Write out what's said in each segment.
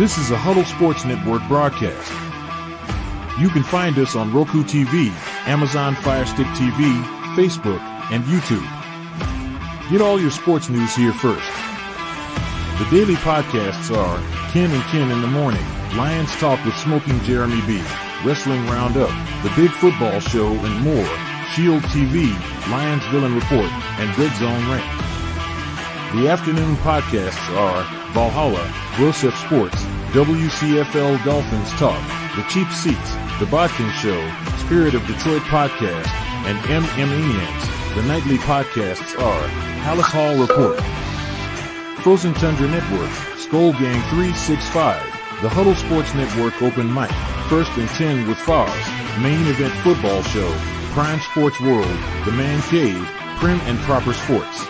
This is a Huddle Sports Network broadcast. You can find us on Roku TV, Amazon Fire Stick TV, Facebook, and YouTube. Get all your sports news here first. The daily podcasts are Ken and Ken in the Morning, Lions Talk with Smoking Jeremy B, Wrestling Roundup, The Big Football Show, and more, Shield TV, Lions Villain Report, and Red Zone Rant. The afternoon podcasts are Valhalla, Grosef Sports, WCFL Dolphins Talk, The Cheap Seats, The Bodkin Show, Spirit of Detroit Podcast, and MMENs. The nightly podcasts are Palace Hall Report, Frozen Tundra Network, Skull Gang 365, The Huddle Sports Network Open Mic, First and 10 with Foz, Main Event Football Show, Prime Sports World, The Man Cave, Prim and Proper Sports.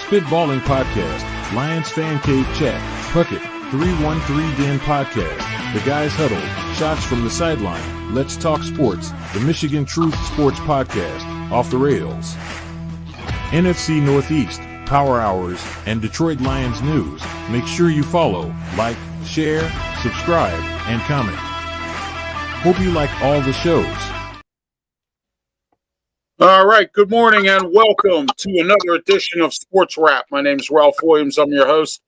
Spitballing Podcast, Lions Fan Cave Chat, Puckett, 313 Den Podcast, The Guys Huddle, Shots from the Sideline, Let's Talk Sports, The Michigan Truth Sports Podcast, Off the Rails, NFC Northeast, Power Hours, and Detroit Lions News. Make sure you follow, like, share, subscribe, and comment. Hope you like all the shows. All right, good morning and welcome to another edition of Sports Wrap. My name is Ralph Williams. I'm your host.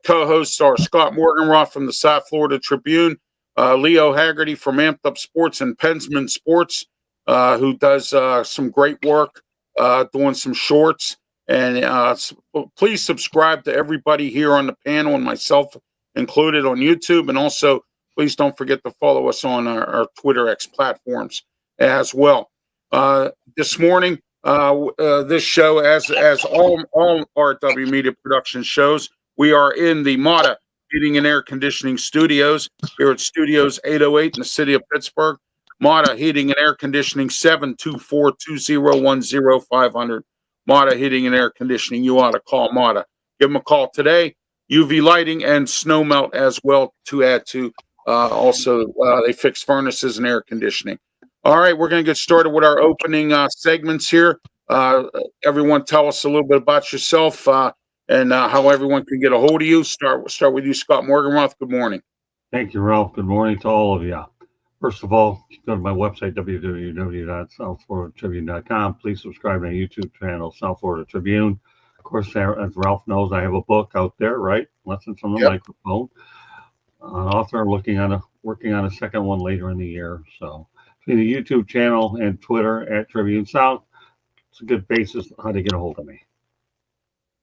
Co-hosts are Scott Morganroth from the South Florida Tribune, Leo Haggerty from Amped Up Sports and PENNSMAN Sports, who does some great work doing some shorts. And please subscribe to everybody here on the panel and myself included on YouTube. And also, please don't forget to follow us on our Twitter X platforms as well. This morning, this show, as all RW Media Production shows, we are in the MOTA Heating and Air Conditioning Studios here at Studios 808 in the city of Pittsburgh. MOTA Heating and Air Conditioning, 724-2010-500. MOTA Heating and Air Conditioning. You ought to call MOTA. Give them a call today. UV lighting and snow melt as well to add to. Also, they fix furnaces and air conditioning. All right, we're going to get started with our opening segments here. Everyone tell us a little bit about yourself and how everyone can get a hold of you. Start with you, Scott Morganroth. Good morning. Thank you, Ralph. Good morning to all of you. First of all, go to my website, www.southfloridatribune.com. Please subscribe to my YouTube channel, South Florida Tribune. Of course, as Ralph knows, I have a book out there, right? Lessons from the Microphone. Author, working on a second one later in the year. So between the YouTube channel and Twitter at Tribune South, it's a good basis on how to get a hold of me.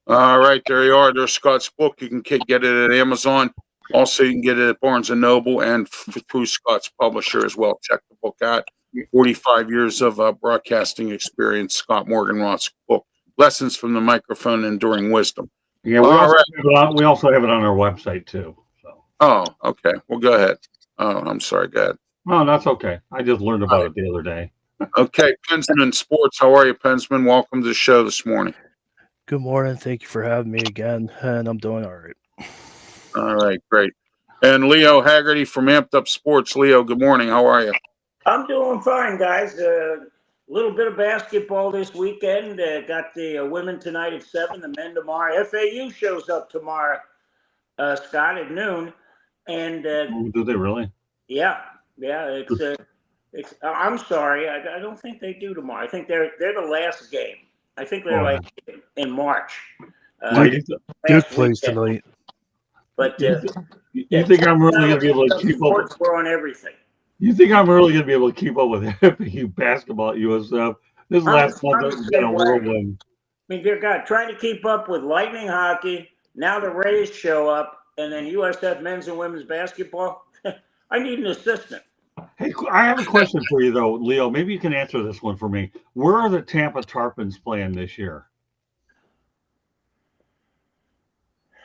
All right, there you are. There's Scott's book. You can get it at Amazon. Also, you can get it at Barnes & Noble and through Scott's publisher as well. Check the book out. 45 years of broadcasting experience, Scott Morganroth's book, Lessons from the Microphone, Enduring Wisdom. Yeah, we also have it on our website, too. So. Oh, okay. Well, go ahead. Oh, I'm sorry. Go ahead. No, that's okay. I just learned about it the other day. Okay, PENNSMAN Sports. How are you, PENNSMAN? Welcome to the show this morning. Good morning. Thank you for having me again, and I'm doing all right. All right, great. And Leo Haggerty from Amped Up Sports. Leo, good morning. How are you? I'm doing fine, guys. A little bit of basketball this weekend. Got the women tonight at 7, the men tomorrow. FAU shows up tomorrow, Scott, at noon. And do they really? Yeah. It's. I'm sorry. I don't think they do tomorrow. I think they're the last game. I think they're in March. Duke plays tonight. But you think I'm really going to be able to keep up? We're on everything. You think I'm really going to be able to keep up with FAU basketball at USF? This last month has been a whirlwind. I mean, dear God, trying to keep up with Lightning hockey. Now the Rays show up, and then USF men's and women's basketball. I need an assistant. Hey, I have a question for you, though, Leo. Maybe you can answer this one for me. Where are the Tampa Tarpons playing this year?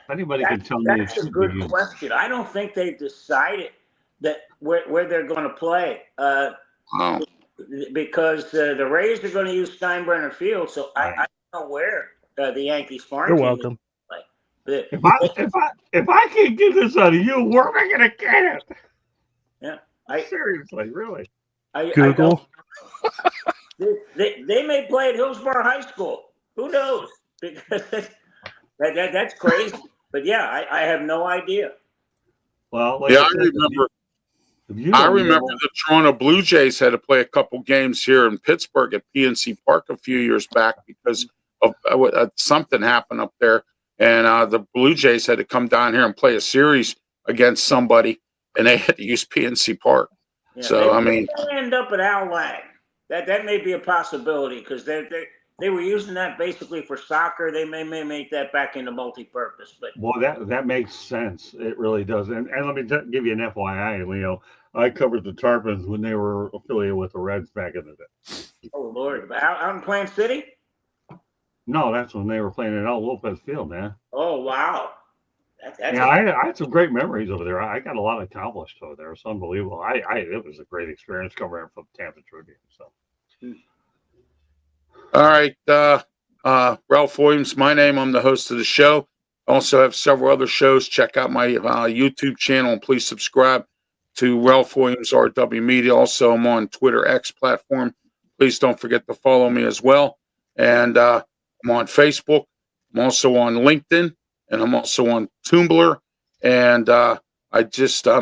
Anybody can tell me. That's a good question. I don't think they've decided that where they're going to play because the Rays are going to use Steinbrenner Field. So I don't know where the Yankees farm. You're welcome. If I can't get this out of you, where am I going to get it? Yeah, seriously, really. Google. They may play at Hillsborough High School. Who knows? Because that's crazy. But yeah, I have no idea. Well, like Yeah, I I said, remember. if you I don't remember know, the Toronto Blue Jays had to play a couple games here in Pittsburgh at PNC Park a few years back because of something happened up there, and the Blue Jays had to come down here and play a series against somebody, and they had to use PNC Park. Yeah, So I mean, they may end up at Al Lang. That may be a possibility because they were using that basically for soccer. They may make that back into multi-purpose. But well, that makes sense. It really does. And let me give you an FYI, Leo. I covered the Tarpons when they were affiliated with the Reds back in the day. oh Lord, out in Plant City. No, that's when they were playing at El Lopez Field, man. Oh wow, that's Yeah, I had some great memories over there. I got a lot accomplished over there. It's unbelievable. It was a great experience covering from Tampa Tribune. So, all right, Ralph Williams, my name. I'm the host of the show. I also have several other shows. Check out my YouTube channel and please subscribe to Ralph Williams RW Media. Also, I'm on Twitter X platform. Please don't forget to follow me as well. And I'm on Facebook. I'm also on LinkedIn, and I'm also on Tumblr. And I'm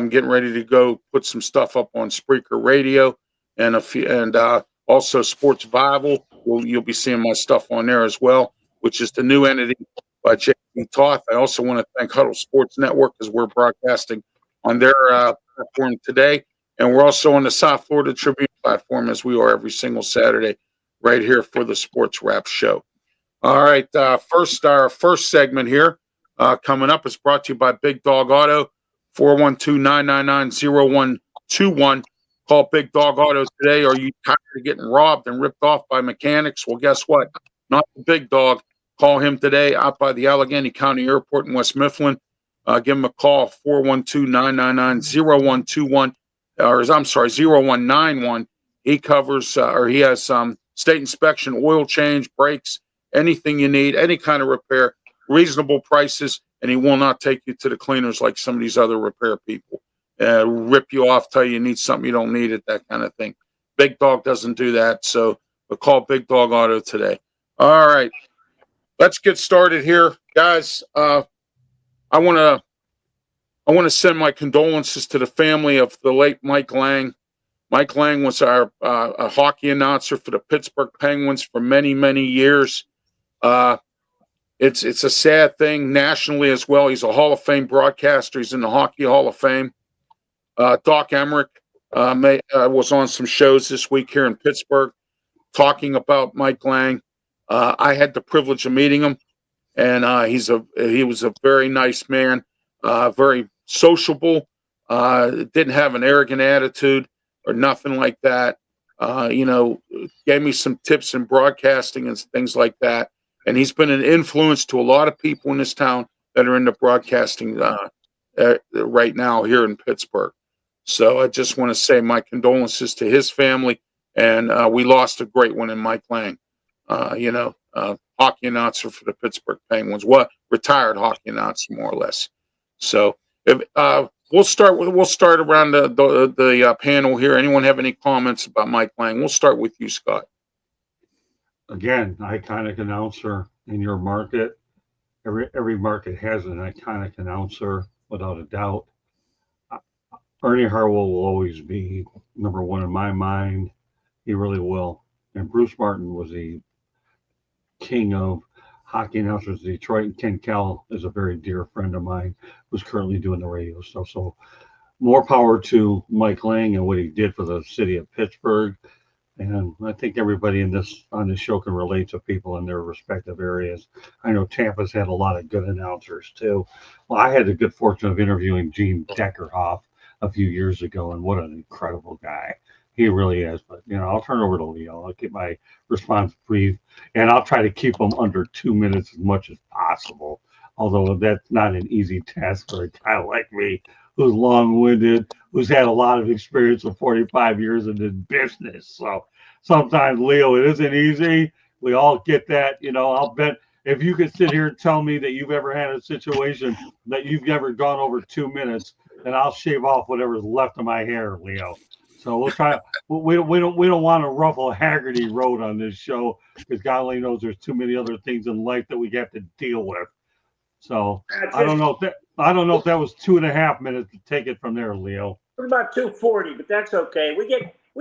getting ready to go put some stuff up on Spreaker Radio and also Sports Bible. You'll be seeing my stuff on there as well, which is the new entity by J.P. Toth. I also want to thank Huddle Sports Network because we're broadcasting on their platform today. And we're also on the South Florida Tribune platform as we are every single Saturday right here for the Sports Wrap Show. All right, our first segment here coming up is brought to you by Big Dog Auto, 412-999-0121. Call Big Dog Auto today. Are you tired of getting robbed and ripped off by mechanics? Well, guess what? Not the Big Dog. Call him today out by the Allegheny County Airport in West Mifflin. Give him a call, 412-999-0121. Or I'm sorry, 0191. He covers, he has state inspection, oil change, brakes, anything you need, any kind of repair, reasonable prices, and he will not take you to the cleaners like some of these other repair people. Rip you off, tell you need something you don't need it, that kind of thing. Big Dog doesn't do that, so call Big Dog Auto today. All right, let's get started here, guys. I want to send my condolences to the family of the late Mike Lang. Mike Lang was our a hockey announcer for the Pittsburgh Penguins for many, many years. It's a sad thing nationally as well. He's a Hall of Fame broadcaster. He's in the Hockey Hall of Fame. Doc Emmerich was on some shows this week here in Pittsburgh talking about Mike Lang. I had the privilege of meeting him, and he was a very nice man, very sociable, didn't have an arrogant attitude or nothing like that. Gave me some tips in broadcasting and things like that. And he's been an influence to a lot of people in this town that are into broadcasting right now here in Pittsburgh. So I just want to say my condolences to his family. And we lost a great one in Mike Lang, hockey announcer for the Pittsburgh Penguins. Retired hockey announcer, more or less. So if we'll start around the panel here. Anyone have any comments about Mike Lang? We'll start with you, Scott. Again, iconic announcer in your market. Every market has an iconic announcer, without a doubt. Ernie Harwell will always be number one in my mind. He really will. And Bruce Martin was the king of hockey announcers in Detroit. And Ken Kell is a very dear friend of mine who's currently doing the radio stuff. So more power to Mike Lang and what he did for the city of Pittsburgh. And I think everybody on this show can relate to people in their respective areas. I know Tampa's had a lot of good announcers too. Well, I had the good fortune of interviewing Gene Deckerhoff a few years ago, and what an incredible guy. He really is. But, I'll turn it over to Leo. I'll keep my response brief, and I'll try to keep them under 2 minutes as much as possible, although that's not an easy task for a guy like me who's long-winded, who's had a lot of experience of 45 years in this business. So sometimes, Leo, it isn't easy. We all get that. I'll bet if you could sit here and tell me that you've ever had a situation that you've ever gone over 2 minutes, then I'll shave off whatever's left of my hair, Leo. So we'll try. We don't want to ruffle Haggerty Road on this show because God only knows there's too many other things in life that we have to deal with. So I don't know if that. I don't know if that was 2.5 minutes to take it from there, Leo. What about 2:40? But that's okay. We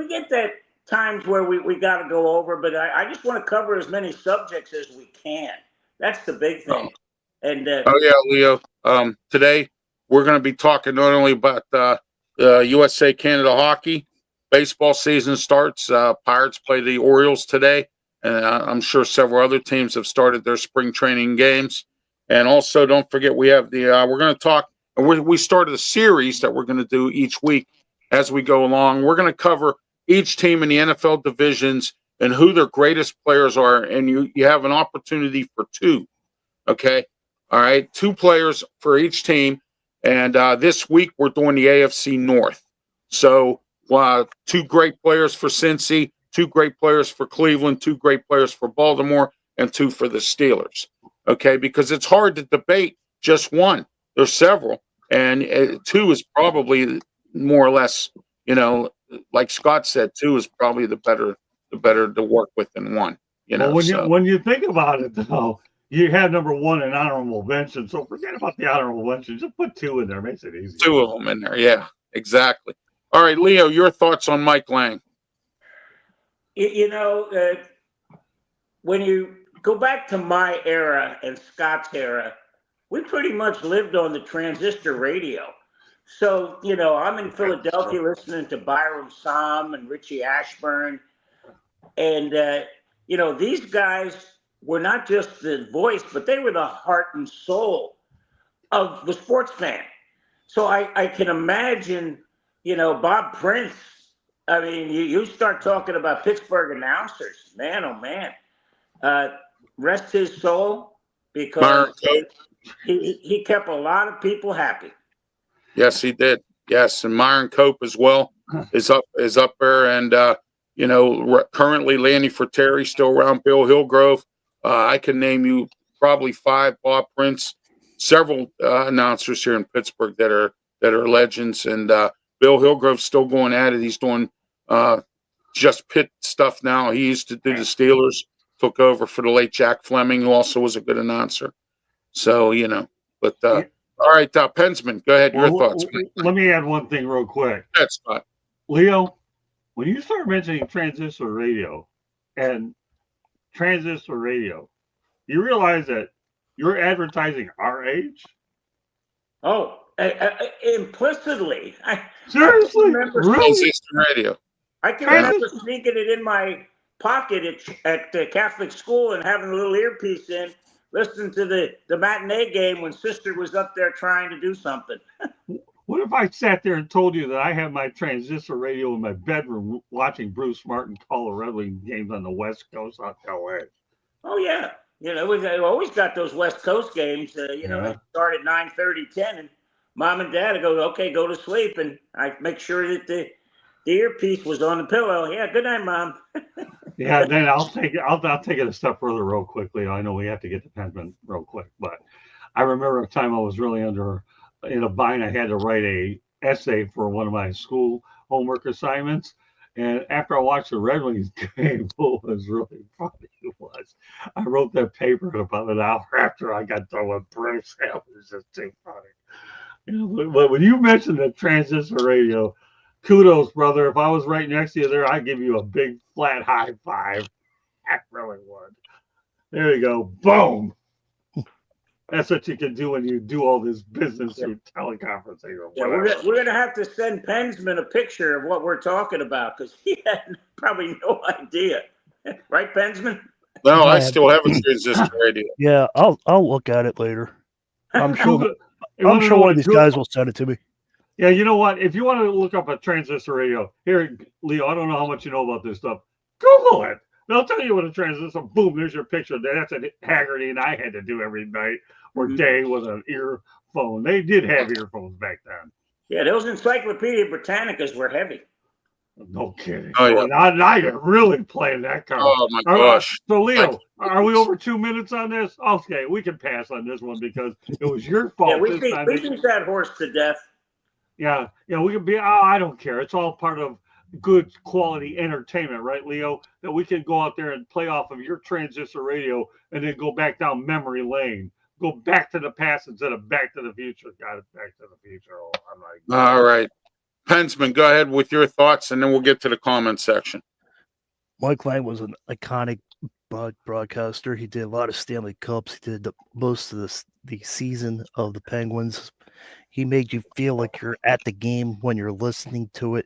get that times where we got to go over, but I just want to cover as many subjects as we can. That's the big thing. And Oh yeah, Leo. Today we're going to be talking not only about USA Canada hockey. Baseball season starts. Pirates play the Orioles today, and I'm sure several other teams have started their spring training games. And also, don't forget we have the. We're going to talk. And we started a series that we're going to do each week as we go along. We're going to cover each team in the NFL divisions and who their greatest players are. And you have an opportunity for two. Okay. All right. 2 players for each team. And this week we're doing the AFC North. So 2 great players for Cincy, 2 great players for Cleveland, 2 great players for Baltimore, and 2 for the Steelers. Okay. Because it's hard to debate just one. There's several. And 2 is probably more or less, like Scott said, 2 is probably the better to work with than 1. When you think about it, though, you have number 1 in honorable mention. So forget about the honorable mention. Just put 2 in there. Makes it easy. 2 of them in there. Yeah, exactly. All right, Leo, your thoughts on Mike Lang? When you go back to my era and Scott's era, we pretty much lived on the transistor radio. So, I'm in Philadelphia listening to Byram Som and Richie Ashburn. And, these guys were not just the voice, but they were the heart and soul of the sports fan. So I can imagine, Bob Prince. I mean, you start talking about Pittsburgh announcers, man, oh man. Rest his soul, because he kept a lot of people happy. Yes, he did. Yes, and Myron Cope as well is up there, and currently Lanny Fratteri still around. Bill Hillgrove. I can name you probably 5. Bob Prince, several announcers here in Pittsburgh that are legends, and Bill Hillgrove's still going at it. He's doing just pit stuff now. He used to do the Steelers. Took over for the late Jack Fleming, who also was a good announcer. So, but all right, PENNSMAN, go ahead. Your thoughts. Let me add one thing real quick. That's fine. Leo, when you start mentioning transistor radio, you realize that you're advertising our age? Oh, implicitly. Seriously? Transistor radio. I can remember sneaking it in my pocket at the Catholic school and having a little earpiece in, listening to the matinee game when Sister was up there trying to do something. What if I sat there and told you that I have my transistor radio in my bedroom watching Bruce Martin call the Red Wing games on the West Coast out LA? Oh, yeah. We've always got those West Coast games. They start at 9:30, 10, and Mom and Dad go, okay, go to sleep. And I make sure that the earpiece was on the pillow. Yeah, good night, Mom. Yeah, then I'll take it a step further real quickly. I know we have to get to PENNSMAN real quick, but I remember a time I was really in a bind. I had to write a essay for one of my school homework assignments, and after I watched the Red Wings game, what was really funny was I wrote that paper about an hour after I got done with Bruce. It was just too funny. But when you mentioned the transistor radio, kudos, brother. If I was right next to you there, I'd give you a big flat high five. I really would. There you go. Boom. That's what you can do when you do all this business through teleconferencing. Yeah, we're going to have to send PENNSMAN a picture of what we're talking about, because he had probably no idea. Right, PENNSMAN? No, I still have a transistor radio. Yeah, I'll look at it later. I'm sure one of these guys will send it to me. Yeah, you know what? If you want to look up a transistor radio, here, Leo, I don't know how much you know about this stuff. Google it. They'll tell you what a transistor. Boom, there's your picture. That's what Haggerty and I had to do every night or day with an earphone. They did have earphones back then. Yeah, those Encyclopedia Britannicas were heavy. No kidding. Oh, yeah. Now you're really playing that card. Oh, my gosh. So, Leo, are we over 2 minutes on this? Okay, we can pass on this one because it was your fault. Yeah, we beat that horse to death. Yeah, we can be. I don't care. It's all part of good quality entertainment, right, Leo? That we can go out there and play off of your transistor radio and then go back down memory lane, go back to the past instead of back to the future. Got it, back to the future. Oh, I'm like, All right. PENNSMAN, go ahead with your thoughts, and then we'll get to the comment section. Mike Lang was an iconic broadcaster. He did a lot of Stanley Cups. He did most of the season of the Penguins. He made you feel like you're at the game when you're listening to it.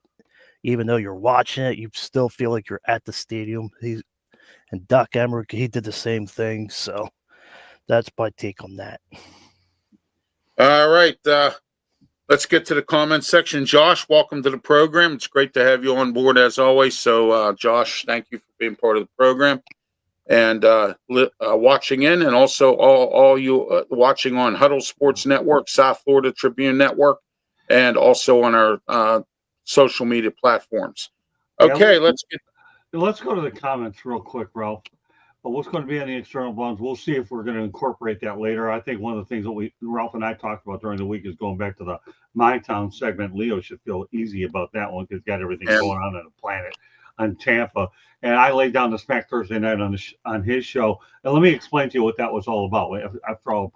Even though you're watching it, you still feel like you're at the stadium. And Doc Emmerich, he did the same thing. So that's my take on that. All right. Let's get to the comment section. Josh, welcome to the program. It's great to have you on board as always. So, Josh, thank you for being part of the program and watching in, and also all you watching on Huddle Sports Network, South Florida Tribune Network, and also on our social media platforms. Okay, yeah, let's go to the comments real quick, Ralph. But what's going to be on the external bonds, we'll see if we're going to incorporate that later. I think one of the things that Ralph and I talked about during the week is going back to the My Town segment. Leo should feel easy about that one because he's got everything going on the planet on Tampa. And I laid down the smack Thursday night on his show. And let me explain to you what that was all about. After all,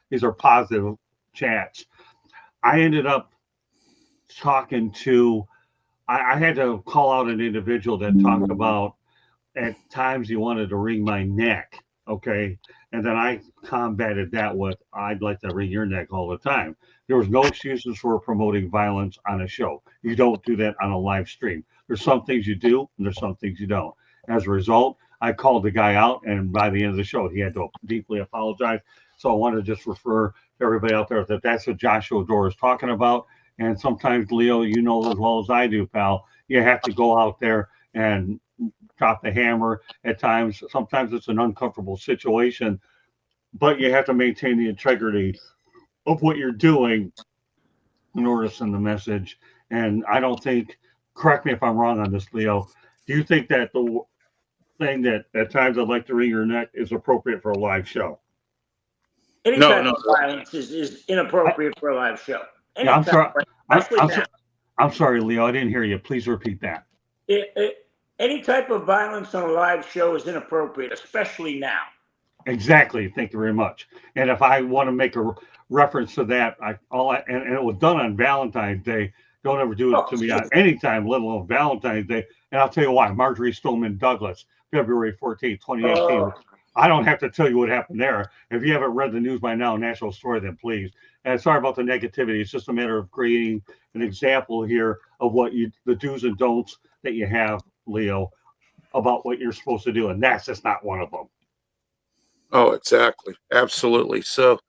these are positive chats. I ended up talking to, I had to call out an individual that talked about at times he wanted to wring my neck, okay? And then I combated that with, I'd like to wring your neck all the time. There was no excuses for promoting violence on a show. You don't do that on a live stream. There's some things you do, and there's some things you don't. As a result, I called the guy out, and by the end of the show, he had to deeply apologize. So I want to just refer to everybody out there that that's what Joshua Dorr is talking about. And sometimes, Leo, you know as well as I do, pal, you have to go out there and drop the hammer at times. Sometimes it's an uncomfortable situation, but you have to maintain the integrity of what you're doing in order to send the message. And I don't think, correct me if I'm wrong on this, Leo, do you think that the thing that at times I'd like to wring your neck is appropriate for a live show? Any type of violence is inappropriate for a live show. Yeah, I'm sorry, Leo, I didn't hear you. Please repeat that. Any type of violence on a live show is inappropriate, especially now. Exactly. Thank you very much. And if I want to make a reference to that, and it was done on Valentine's Day. Don't ever do it to me on any time, let alone Valentine's Day. And I'll tell you why. Marjorie Stoneman Douglas, February 14, 2018. I don't have to tell you what happened there. If you haven't read the news by now, national story, then please. And sorry about the negativity. It's just a matter of creating an example here of what the do's and don'ts that you have, Leo, about what you're supposed to do. And that's just not one of them. Oh, exactly. Absolutely. So,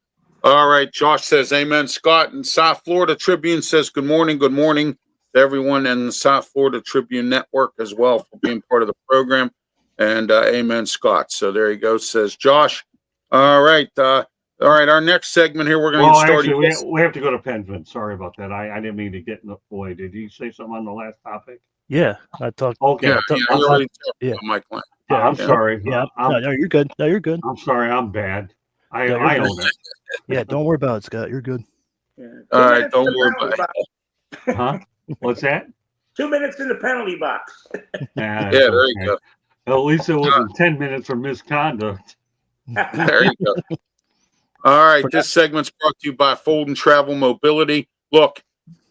all right. Josh says, amen. Scott in South Florida Tribune says, good morning. Good morning to everyone in the South Florida Tribune Network as well for being part of the program. And amen, Scott. So there you go, says Josh. All right. Our next segment here, we're going to get started. Actually, we have to go to PENNSMAN. Sorry about that. I didn't mean to get in the way. Did you say something on the last topic? Yeah, I talked. Okay. Mike Lang. Yeah, I'm sorry. Yeah, no, you're good. No, you're good. I'm sorry. I'm bad. I own it. Yeah, don't worry about it, Scott. You're good. Yeah. All right, don't worry about it. Huh? What's that? 2 minutes in the penalty box. Yeah, there you go. At least it wasn't 10 minutes for misconduct. There you go. All right, this segment's brought to you by Fold and Travel Mobility. Look,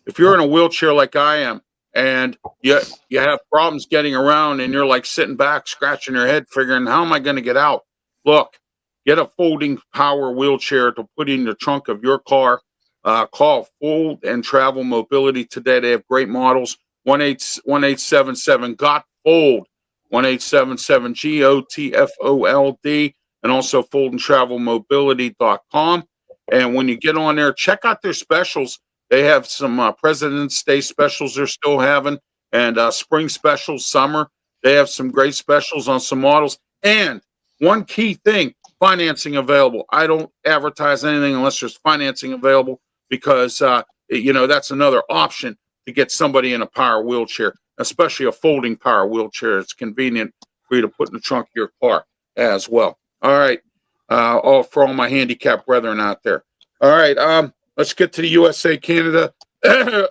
if you're in a wheelchair like I am, and you have problems getting around, and you're like sitting back, scratching your head, figuring, how am I going to get out? Look, get a folding power wheelchair to put in the trunk of your car. Call Fold and Travel Mobility today. They have great models. 1-877-GOT-FOLD, 1-877-GOTFOLD, and also foldandtravelmobility.com. And when you get on there, check out their specials. They have some President's Day specials they're still having, and spring specials, summer. They have some great specials on some models. And one key thing, financing available. I don't advertise anything unless there's financing available, because that's another option to get somebody in a power wheelchair, especially a folding power wheelchair. It's convenient for you to put in the trunk of your car as well. All right, for all my handicapped brethren out there. All right, let's get to the USA-Canada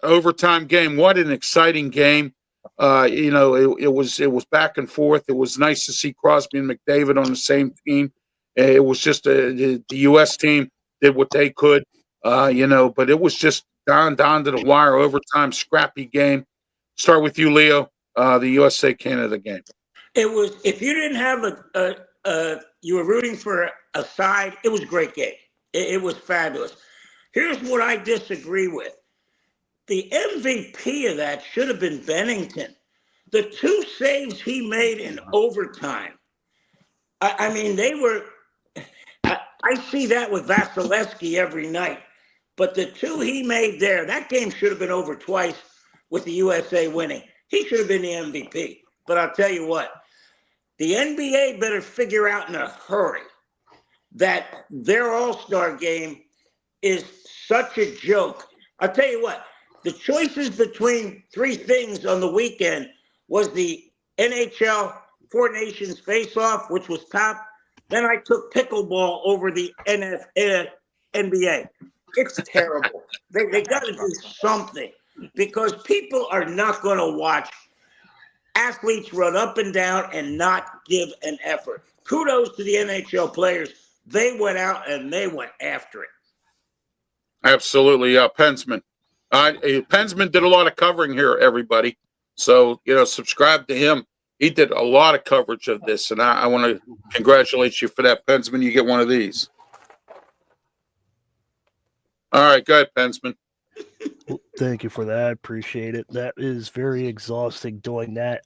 overtime game. What an exciting game! It was back and forth. It was nice to see Crosby and McDavid on the same team. It was just the U.S. team did what they could, but it was just down to the wire, overtime, scrappy game. Start with you, Leo, the USA-Canada game. It was, if you didn't have you were rooting for a side, it was a great game. It was fabulous. Here's what I disagree with. The MVP of that should have been Bennington. The 2 saves he made in overtime. I mean, they were, I see that with Vasilevsky every night. But the 2 he made there, that game should have been over twice with the USA winning. He should have been the MVP. But I'll tell you what, the NBA better figure out in a hurry that their All-Star game is such a joke. I'll tell you what, the choices between 3 things on the weekend was the NHL Four Nations face-off, which was top. Then I took pickleball over the NBA. It's terrible. They got to do something because people are not going to watch athletes run up and down and not give an effort. Kudos to the NHL players. They went out and they went after it. Absolutely. PENNSMAN. PENNSMAN did a lot of covering here, everybody. So, subscribe to him. He did a lot of coverage of this, and I want to congratulate you for that, PENNSMAN. You get one of these. All right, go ahead, PENNSMAN. Thank you for that. I appreciate it. That is very exhausting doing that.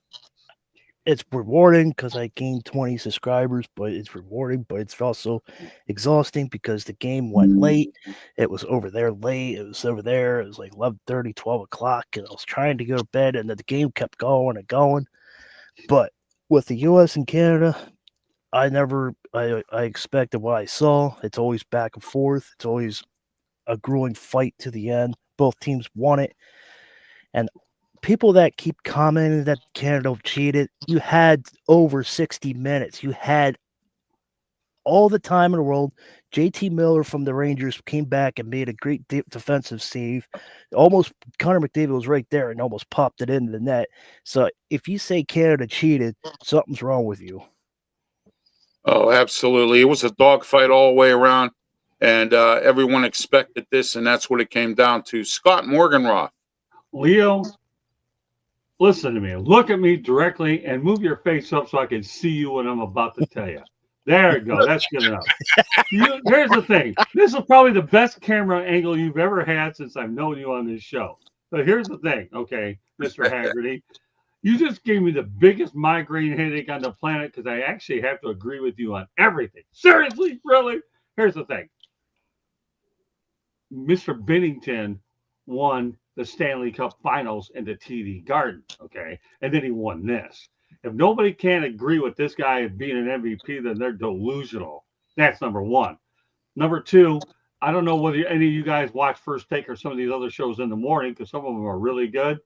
It's rewarding because I gained 20 subscribers, but it's rewarding, but it's also exhausting because the game went late. It was over there late. It was over there. It was like 11:30, 12 o'clock, and I was trying to go to bed, and the game kept going and going. But with the U.S. and Canada, I expected what I saw. It's always back and forth. It's always a grueling fight to the end. Both teams won it. And people that keep commenting that Canada cheated, you had over 60 minutes. You had all the time in the world. JT Miller from the Rangers came back and made a great defensive save. Almost Connor McDavid was right there and almost popped it into the net. So if you say Canada cheated, something's wrong with you. Oh, absolutely. It was a dogfight all the way around, and everyone expected this, and that's what it came down to. Scott Morganroth. Leo, listen to me. Look at me directly and move your face up so I can see you what I'm about to tell you. There you go. That's good enough. Here's the thing. This is probably the best camera angle you've ever had since I've known you on this show. So here's the thing, okay, Mr. Haggerty. You just gave me the biggest migraine headache on the planet because I actually have to agree with you on everything. Seriously? Really? Here's the thing. Mr. Bennington won the Stanley Cup Finals in the TD Garden, okay? And then he won this. If nobody can agree with this guy as being an MVP, then they're delusional. That's number one. Number two, I don't know whether any of you guys watch First Take or some of these other shows in the morning because some of them are really good.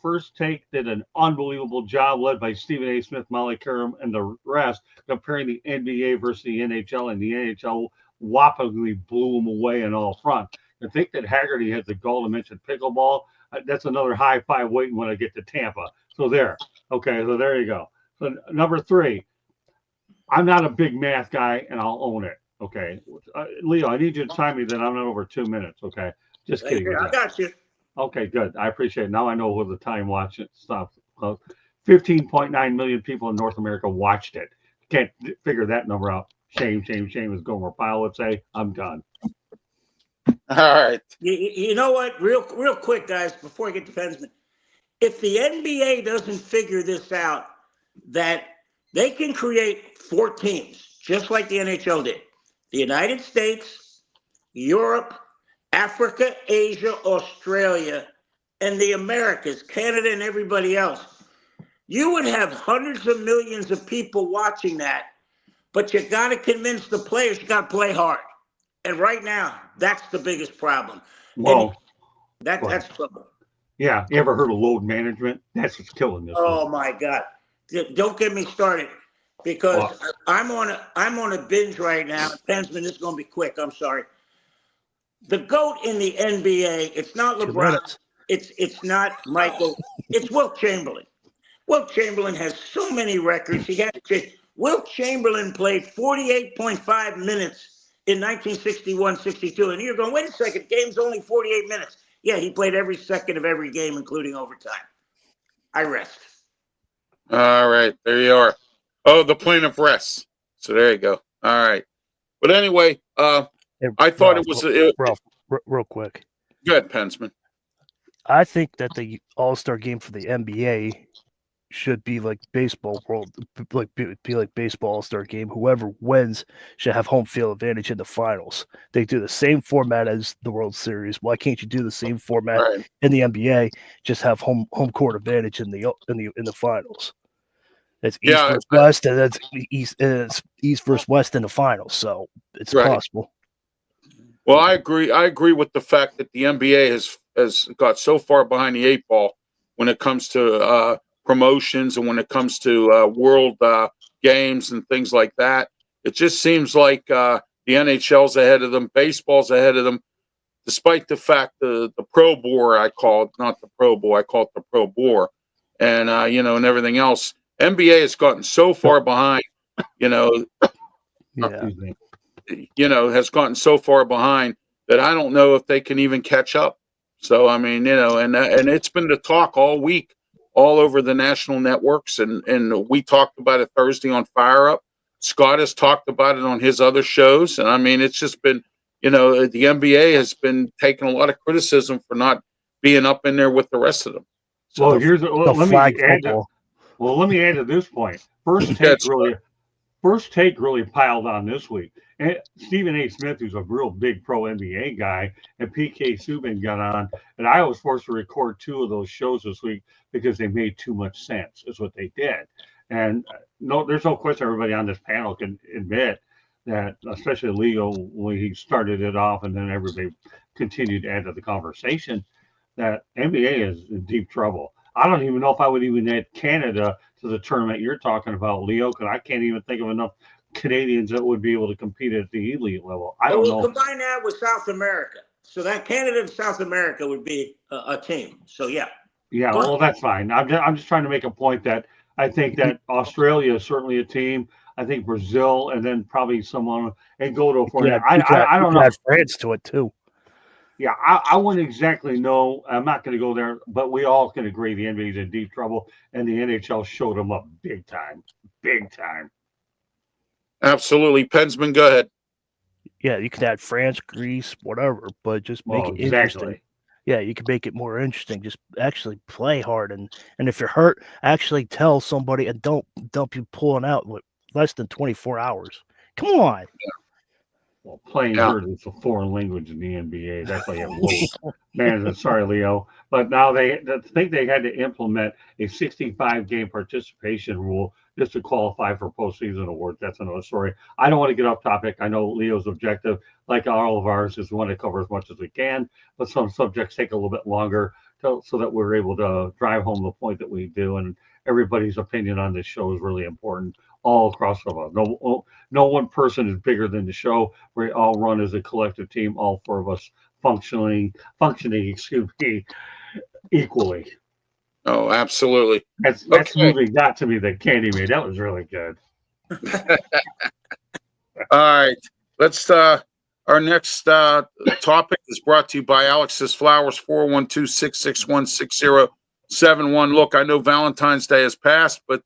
First Take did an unbelievable job led by Stephen A. Smith, Molly Curran, and the rest, comparing the NBA versus the NHL, and the NHL whoppingly blew them away in all fronts. To think that Haggerty had the goal to mention pickleball, that's another high five waiting when I get to Tampa. So there. Okay, so there you go. So number three, I'm not a big math guy, and I'll own it. Okay. Leo, I need you to time me that I'm not over 2 minutes. Okay. Just kidding. I got you. Okay, good. I appreciate it. Now I know what the time watching stuff. 15.9 million people in North America watched it. Can't figure that number out. Shame is Gomer Pyle would say. I'm done. All right. You know what? Real quick, guys, before I get to PENNSMAN. If the NBA doesn't figure this out, that they can create 4 teams, just like the NHL did. The United States, Europe, Africa, Asia, Australia, and the Americas, Canada, and everybody else. You would have hundreds of millions of people watching that, but you got to convince the players you got to play hard. And right now, that's the biggest problem. Whoa. That's trouble. Yeah. You ever heard of load management? That's what's killing this. Oh my God. Don't get me started because I'm on a binge right now. PENNSMAN, this is going to be quick. I'm sorry. The GOAT in the NBA, it's not LeBron. It's not Michael. It's Wilt Chamberlain. Wilt Chamberlain has so many records. Wilt Chamberlain played 48.5 minutes in 1961-62. And you're going, wait a second, game's only 48 minutes. Yeah, he played every second of every game, including overtime. I rest. All right, there you are. Oh, the plaintiff rests. So there you go. All right. But anyway, I thought it was Ralph, real quick. Good, Pensman. I think that the All-Star game for the NBA should be like baseball world, be like baseball All-Star game. Whoever wins should have home field advantage in the finals. They do the same format as the World Series. Why can't you do the same format in the NBA? Just have home court advantage in the finals. It's East versus West, and it's East versus West in the finals. So it's possible. Well, I agree. I agree with the fact that the NBA has got so far behind the 8 ball when it comes to promotions and when it comes to world games and things like that. It just seems like the NHL's ahead of them, baseball's ahead of them, despite the fact the Pro Bowl, I call it, not the Pro Bowl, I call it the Pro Bowl, and and everything else. NBA has gotten so far behind, has gotten so far behind that I don't know if they can even catch up. So I mean, and it's been the talk all week, all over the national networks, and we talked about it Thursday on Fire Up. Scott has talked about it on his other shows, and I mean, it's just been, the NBA has been taking a lot of criticism for not being up in there with the rest of them. So let me add to this point. First Take really piled on this week. And Stephen A. Smith, who's a real big pro NBA guy, and PK Subban got on, and I was forced to record 2 of those shows this week because they made too much sense, is what they did. And there's no question everybody on this panel can admit that, especially Leo, when he started it off and then everybody continued to add to the conversation, that NBA is in deep trouble. I don't even know if I would even add Canada to the tournament you're talking about, Leo, because I can't even think of enough Canadians that would be able to compete at the elite level. I don't know. We'll combine that with South America. So that Canada and South America would be a team. So, yeah. Yeah, well, that's fine. I'm just trying to make a point that I think that Australia is certainly a team. I think Brazil, and then probably someone, and go to for I don't know. Add France to it, too. Yeah, I wouldn't exactly know. I'm not going to go there, but we all can agree the NBA is in deep trouble, and the NHL showed them up big time. Big time. Absolutely. Pensman, go ahead. Yeah, you can add France, Greece, whatever, but just make it interesting. Yeah, you can make it more interesting. Just actually play hard, and if you're hurt, actually tell somebody, and don't you pulling out with less than 24 hours. Come on. Well, playing hurt is a foreign language in the NBA. That's why you have man. Sorry, Leo, but now I think they had to implement a 65-game participation rule just to qualify for postseason awards. That's another story. I don't want to get off topic. I know Leo's objective, like all of ours, is we want to cover as much as we can, but some subjects take a little bit longer so that we're able to drive home the point that we do. And everybody's opinion on this show is really important all across the board. No one person is bigger than the show. We all run as a collective team, all 4 of us functioning, equally. Oh, absolutely. That's movie got to me that Candy made. That was really good. All right. Let's our next topic is brought to you by Alex's Flowers, 412-661-6071. Look, I know Valentine's Day has passed, but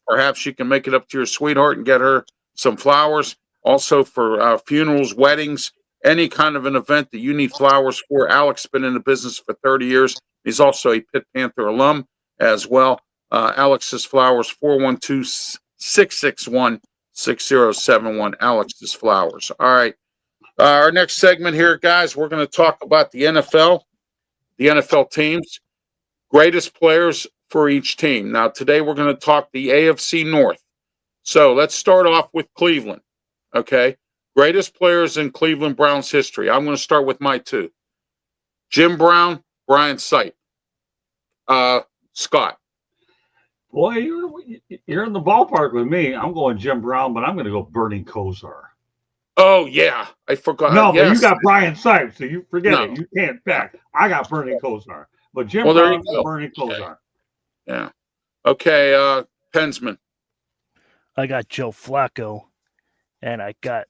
perhaps you can make it up to your sweetheart and get her some flowers. Also for funerals, weddings, any kind of an event that you need flowers for. Alex has been in the business for 30 years. He's also a Pitt Panther alum as well. Alex's Flowers, 412-661-6071. Alex's Flowers. All right. Our next segment here, guys, we're going to talk about the NFL teams, greatest players for each team. Now, today we're going to talk the AFC North. So let's start off with Cleveland. Okay. Greatest players in Cleveland Browns history. I'm going to start with my 2. Jim Brown, Brian Sipe. Scott. Boy, you're in the ballpark with me. I'm going Jim Brown, but I'm going to go Bernie Kosar. Oh, yeah. I forgot. No, but you got Brian Sipe, so you forget it. You can't back. I got Bernie Kosar. But Jim Brown, Bernie Kosar. Yeah. Okay, Pensman. I got Joe Flacco, and I got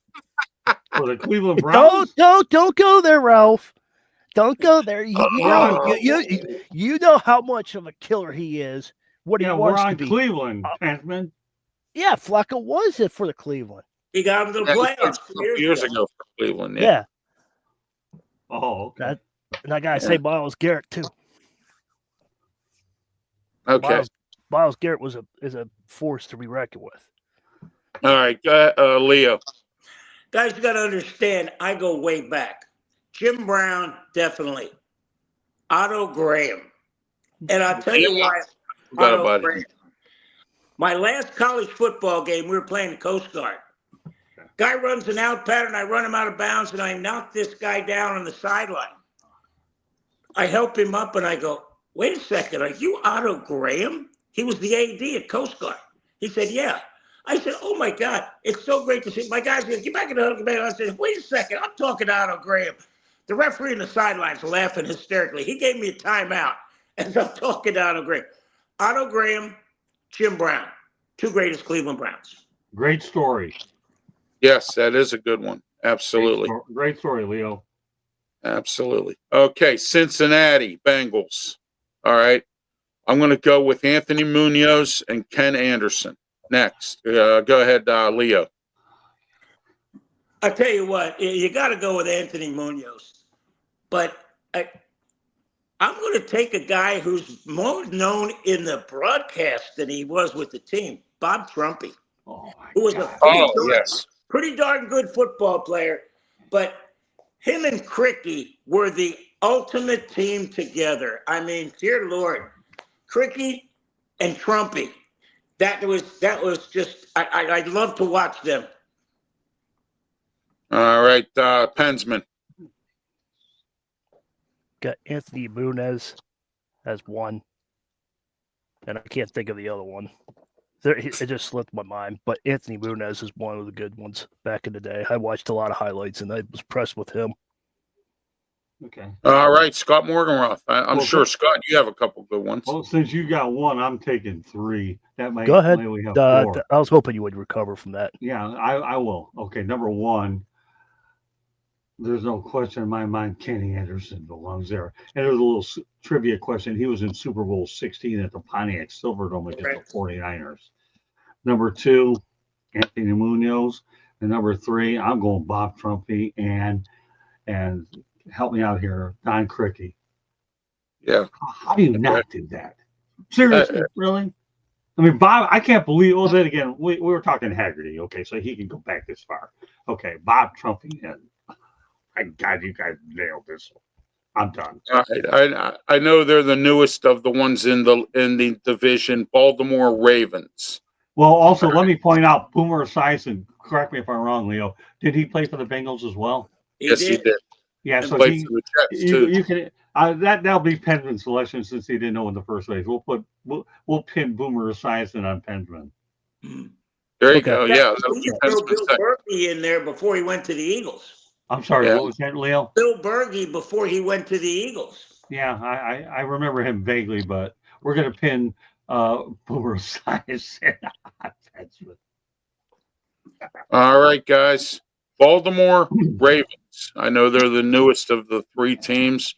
For the Cleveland Browns? Don't go there, Ralph. Don't go there. You know how much of a killer he is. What he Yeah, wants we're on to be. Cleveland, Pensman. Yeah, Flacco was it for the Cleveland. He got him to the He played playoffs a couple years ago for Cleveland. Yeah. Yeah. Oh, okay. And I gotta say Myles Garrett too. Okay. Myles Garrett is a force to be reckoned with. All right, Leo. Guys, you got to understand, I go way back. Jim Brown, definitely. Otto Graham. And I'll tell you why. Otto Graham. My last college football game, we were playing the Coast Guard. Guy runs an out pattern, I run him out of bounds, and I knock this guy down on the sideline. I help him up, and I go, wait a second, are you Otto Graham? He was the AD at Coast Guard. He said, yeah. I said, oh, my God, it's so great to see. My guys said, get back in the huddle. I said, wait a second, I'm talking to Otto Graham. The referee in the sidelines laughing hysterically. He gave me a timeout as I'm talking to Otto Graham. Otto Graham, Jim Brown, two greatest Cleveland Browns. Great story. Yes, that is a good one. Absolutely. Great story, Leo. Absolutely. Okay, Cincinnati Bengals. All right. I'm going to go with Anthony Munoz and Ken Anderson. Next. Go ahead, Leo. I'll tell you what, you got to go with Anthony Munoz. But I'm going to take a guy who's more known in the broadcast than he was with the team, Bob Trumpy, who was a pretty darn good football player. But him and Cricky were the ultimate team together. I mean, dear Lord, Cricky and Trumpy. That was just I'd love to watch them. All right, Pensman. Got Anthony Munoz as one, and I can't think of the other one. It just slipped my mind, but Anthony Munoz is one of the good ones back in the day. I watched a lot of highlights, and I was impressed with him. Okay. All right, Scott Morganroth. I'm sure, Scott, you have a couple good ones. Well, since you got one, I'm taking three. That might go ahead. We have four. I was hoping you would recover from that. Yeah, I will. Okay, number one. There's no question in my mind Kenny Anderson belongs there. And there's a little trivia question. He was in Super Bowl 16 at the Pontiac Silverdome against the 49ers. Number two, Anthony Munoz. And number three, I'm going Bob Trumpy and help me out here, Don Cricky. Yeah. How do you not do that? Seriously, really? I mean, Bob, I can't believe. Well, then again, we were talking Haggerty. Okay, so he can go back this far. Okay, Bob Trumpy and God, you guys nailed this one. I'm done. All right. I know they're the newest of the ones in the division, Baltimore Ravens. Well, also let me point out Boomer Esiason. Correct me if I'm wrong, Leo. Did he play for the Bengals as well? Yes, he did. Yeah, and so played for the Jets too. You can that'll be Pensman's selection since he didn't know in the first place. We'll pin Boomer Esiason on Pensman. There you go. Yeah, you throw Bill Berkey in there before he went to the Eagles. I'm sorry, what was that, Leo? Bill Berkey before he went to the Eagles. Yeah, I remember him vaguely, but we're going to pin Boomer Esiason on Pensman. All right, guys. Baltimore Ravens. I know they're the newest of the three teams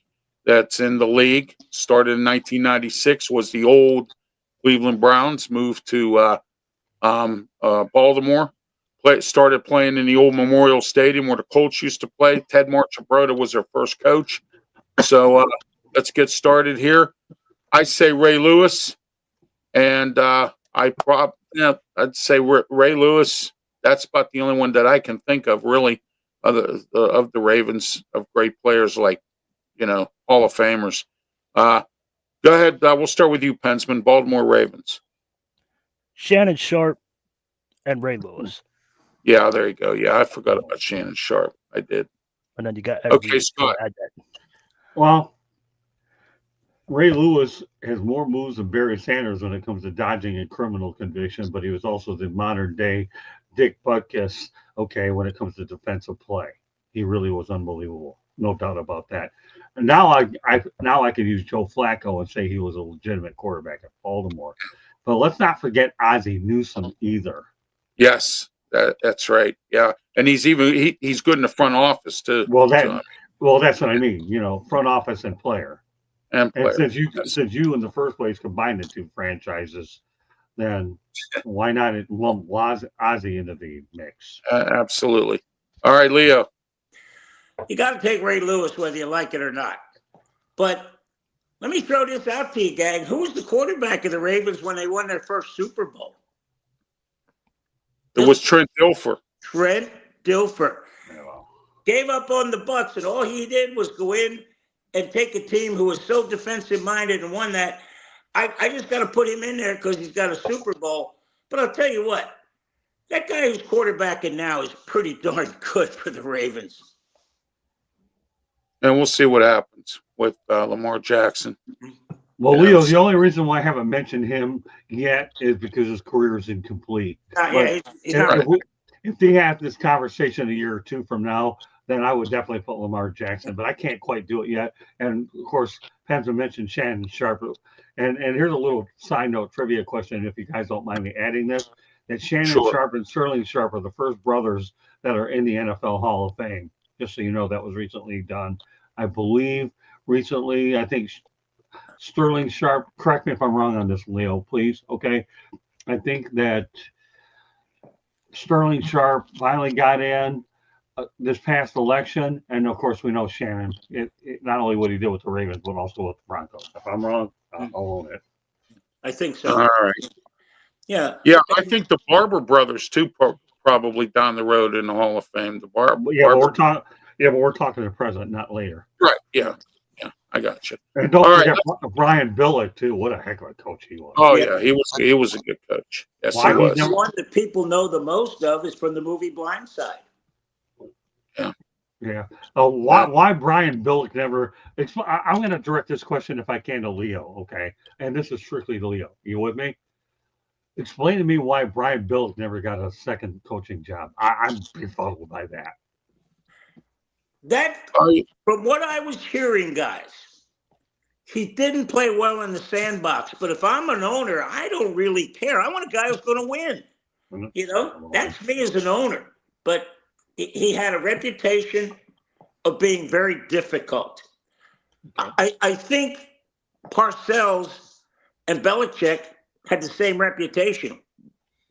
that's in the league. Started in 1996, was the old Cleveland Browns, moved to Baltimore. Started playing in the old Memorial Stadium where the Colts used to play. Ted Marchibroda was their first coach. So let's get started here. I say Ray Lewis, and I'd say Ray Lewis. That's about the only one that I can think of, really, of the Ravens, of great players like, Hall of Famers. Go ahead. We'll start with you, Pensman. Baltimore Ravens. Shannon Sharp and Ray Lewis. Yeah, there you go. Yeah, I forgot about Shannon Sharp. I did. And then you got Scott. Well, Ray Lewis has more moves than Barry Sanders when it comes to dodging a criminal conviction, but he was also the modern day Dick Butkus, when it comes to defensive play. He really was unbelievable. No doubt about that. And now I can use Joe Flacco and say he was a legitimate quarterback at Baltimore. But let's not forget Ozzie Newsome either. Yes, that's right. Yeah. and he's good in the front office too. Well, that's what I mean. You know, front office and player. And player. And since you in the first place combined the two franchises, then why not lump Ozzy into the mix? Absolutely. All right, Leo. You got to take Ray Lewis whether you like it or not. But let me throw this out to you, gang. Who was the quarterback of the Ravens when they won their first Super Bowl? It was Trent Dilfer. Trent Dilfer. Gave up on the Bucs, and all he did was go in and take a team who was so defensive minded and won that. I just got to put him in there because he's got a Super Bowl. But I'll tell you what, that guy who's quarterbacking now is pretty darn good for the Ravens. And we'll see what happens with Lamar Jackson. Well, Leo, the only reason why I haven't mentioned him yet is because his career is incomplete. If they have this conversation a year or two from now, then I would definitely put Lamar Jackson, but I can't quite do it yet. And of course, PENNSMAN mentioned Shannon Sharpe. And here's a little side note trivia question, if you guys don't mind me adding this, that Shannon Sharpe and Sterling Sharpe are the first brothers that are in the NFL Hall of Fame. Just so you know, that was recently done. I believe recently, I think Sterling Sharpe, correct me if I'm wrong on this, Leo, please. Okay. I think that Sterling Sharpe finally got in this past election. And of course, we know Shannon, not only what he did with the Ravens, but also with the Broncos. If I'm wrong, I'll own it. I think so. All right. Yeah. Yeah, I think the Barber brothers, too, probably down the road in the Hall of Fame. The Barber. But we're talking the present, not later. Right. Yeah. I got you. And don't forget Brian Billick too. What a heck of a coach he was. Oh yeah, he was a good coach. Yes, he was. The one that people know the most of is from the movie Blind Side. Yeah. Why Brian Billick never? I'm going to direct this question, if I can, to Leo. Okay, and this is strictly to Leo. You with me? Explain to me why Brian Billick never got a second coaching job. I'm befuddled by that. From what I was hearing, guys, he didn't play well in the sandbox. But if I'm an owner, I don't really care. I want a guy who's going to win. You know, that's me as an owner. But he had a reputation of being very difficult. I think Parcells and Belichick had the same reputation.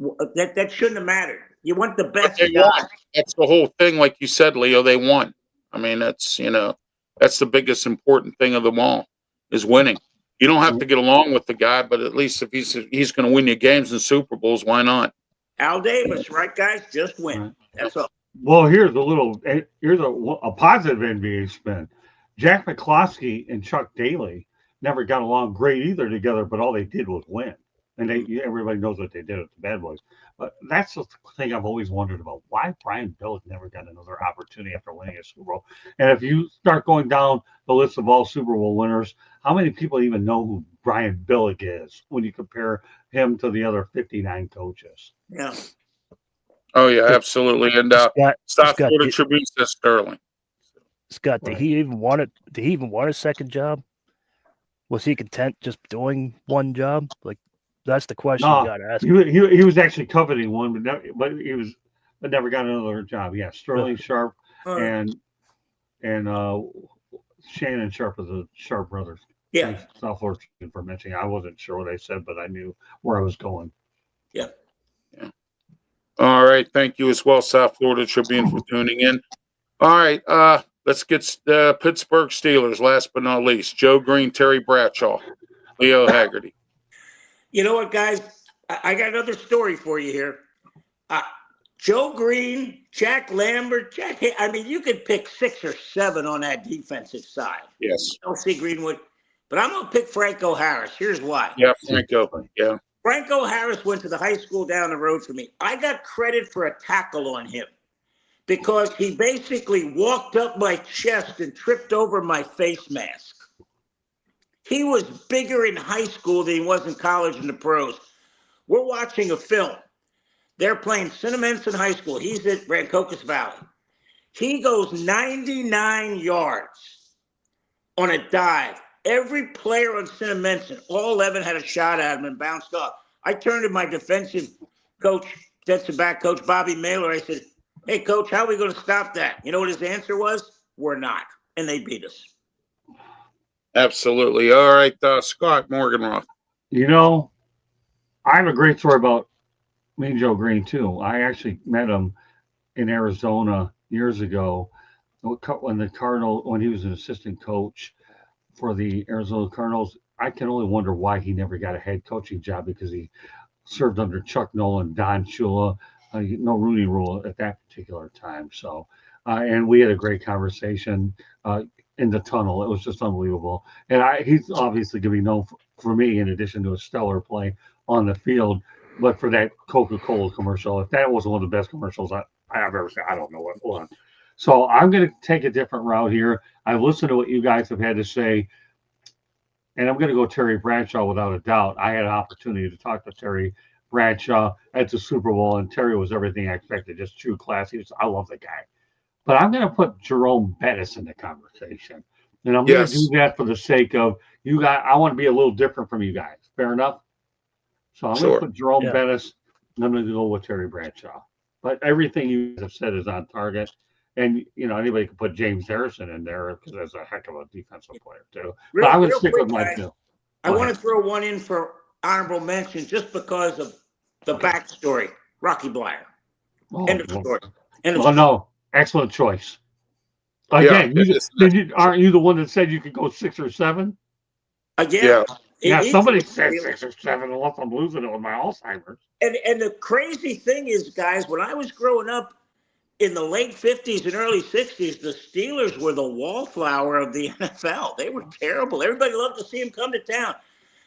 That shouldn't have mattered. You want the best guy. That's the whole thing. Like you said, Leo, they won. I mean, that's the biggest important thing of them all is winning. You don't have to get along with the guy, but at least if he's going to win you games and Super Bowls, why not? Al Davis, right, guys? Just win. That's all. Well, here's a positive NBA spin. Jack McCloskey and Chuck Daly never got along great either together, but all they did was win. And everybody knows what they did at the Bad Boys. But that's the thing I've always wondered about. Why Brian Billick never got another opportunity after winning a Super Bowl? And if you start going down the list of all Super Bowl winners, how many people even know who Brian Billick is when you compare him to the other 59 coaches? Yeah. Oh, yeah, absolutely. And South Florida Tribune says Sterling. Scott, did he even want a second job? Was he content just doing one job? Like, that's the question you got to ask. He was actually coveting one, but never got another job. Yeah, Sterling Sharpe and Shannon Sharpe are the Sharpe brothers. Yeah, Thanks, South Florida for mentioning. I wasn't sure what I said, but I knew where I was going. Yeah. All right, thank you as well, South Florida Tribune, for tuning in. All right, let's get the Pittsburgh Steelers. Last but not least, Joe Green, Terry Bradshaw, Leo Haggerty. You know what, guys? I got another story for you here. Joe Green, Jack Lambert, you could pick 6 or 7 on that defensive side. Yes. Don't see Greenwood. But I'm going to pick Franco Harris. Here's why. Yeah, Franco. Yeah. Franco Harris went to the high school down the road from me. I got credit for a tackle on him because he basically walked up my chest and tripped over my face mask. He was bigger in high school than he was in college and the pros. We're watching a film. They're playing Cinnaminson High School. He's at Rancocas Valley. He goes 99 yards on a dive. Every player on Cinnaminson, all 11 had a shot at him and bounced off. I turned to my defensive back coach, Bobby Mailer. I said, hey, coach, how are we going to stop that? You know what his answer was? We're not. And they beat us. Absolutely. All right, Scott Morganroth. You know, I have a great story about Mean Joe Green, too. I actually met him in Arizona years ago when when he was an assistant coach for the Arizona Cardinals. I can only wonder why he never got a head coaching job, because he served under Chuck Nolan, Don Shula, no Rooney Rule at that particular time. So, and we had a great conversation in the tunnel. It was just unbelievable. And he's obviously going to be known for me, in addition to a stellar play on the field, but for that Coca-Cola commercial. If that wasn't one of the best commercials I've ever seen, I don't know what was. So I'm going to take a different route here. I've listened to what you guys have had to say, and I'm going to go Terry Bradshaw without a doubt. I had an opportunity to talk to Terry Bradshaw at the Super Bowl, and Terry was everything I expected, just true class. I love the guy. But I'm going to put Jerome Bettis in the conversation. And I'm going to do that for the sake of you guys. I want to be a little different from you guys. Fair enough? So I'm going to put Jerome Bettis, and I'm going to go with Terry Bradshaw. But everything you have said is on target. And, anybody can put James Harrison in there, because that's a heck of a defensive player, too. But I'm going to stick with my two. I want to throw one in for honorable mention just because of the backstory. Rocky Bleier. End of story. No. Excellent choice. Again, aren't you the one that said you could go 6 or 7? Again, somebody said 6 or 7, unless I'm losing it with my Alzheimer's. And the crazy thing is, guys, when I was growing up in the late 50s and early 60s, the Steelers were the wallflower of the NFL. They were terrible. Everybody loved to see them come to town.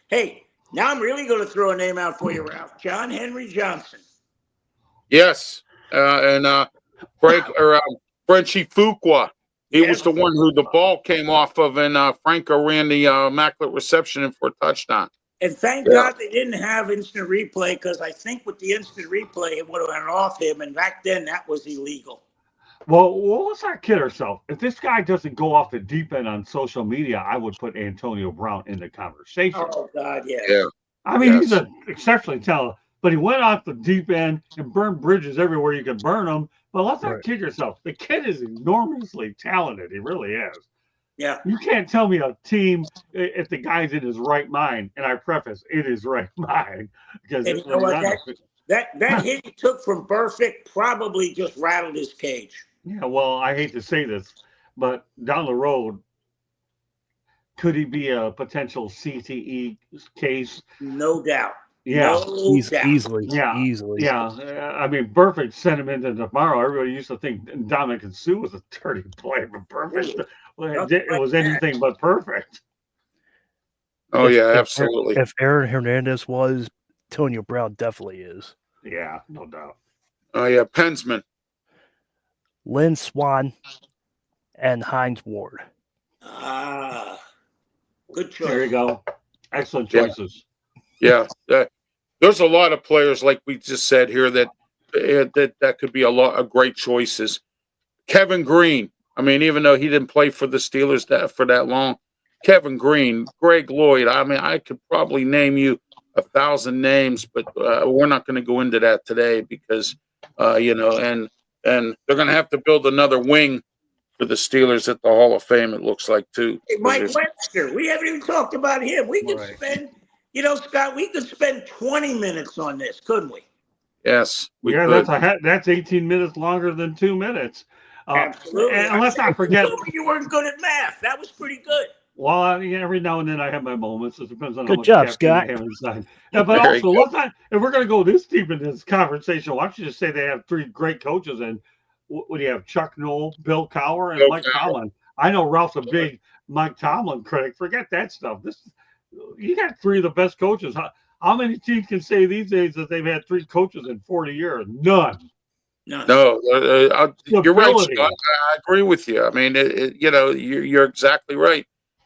Hey, now I'm really going to throw a name out for you, Ralph. John Henry Johnson. Yes. And Frenchie Fuqua. He was the one who the ball came off of, and Franco ran the immaculate reception in for a touchdown. And thank God they didn't have instant replay, because I think with the instant replay, it would have went off him. And back then, that was illegal. Well, let's not kid ourselves. If this guy doesn't go off the deep end on social media, I would put Antonio Brown in the conversation. Oh, God, yes. Yeah. I mean, he's an exceptionally talented, but he went off the deep end and burned bridges everywhere you could burn them. But let's not kid yourself. The kid is enormously talented. He really is. Yeah. You can't tell me a team, if the guy's in his right mind, and I preface, in his right mind. Because and you know what, that hit he took from Burfict probably just rattled his cage. Yeah, well, I hate to say this, but down the road, could he be a potential CTE case? No doubt. Yeah, easily. Yeah, I mean, Burfict sent him into tomorrow. Everybody used to think Dominic and Sue was a dirty player, but Burfict was anything but perfect. Oh, absolutely. If Aaron Hernandez was, Antonio Brown definitely is. Yeah, no doubt. Oh, yeah, PENNSMAN. Lynn Swan and Hines Ward. Good choice. There you go. Excellent choices. Yeah. There's a lot of players, like we just said here, that could be a lot of great choices. Kevin Green. I mean, even though he didn't play for the Steelers for that long, Kevin Green, Greg Lloyd. I mean, I could probably name you 1,000 names, but we're not going to go into that today because, and they're going to have to build another wing for the Steelers at the Hall of Fame, it looks like, too. Hey, Mike Webster, we haven't even talked about him. We could spend, Scott, we could spend 20 minutes on this, couldn't we? Yes. That's 18 minutes longer than 2 minutes. Absolutely. And let's not forget. You weren't good at math. That was pretty good. Well, every now and then I have my moments. It depends on how much job, Scott. Yeah, but also, let's not, if we're going to go this deep in this conversation, why don't you just say they have 3 great coaches? And what do you have? Chuck Noll, Bill Cowher, and Mike Tomlin. I know Ralph's a big Mike Tomlin critic. Forget that stuff. You got 3 of the best coaches. How many teams can say these days that they've had 3 coaches in 40 years? None. No, you're right, Scott. I agree with you. I mean, you're exactly right.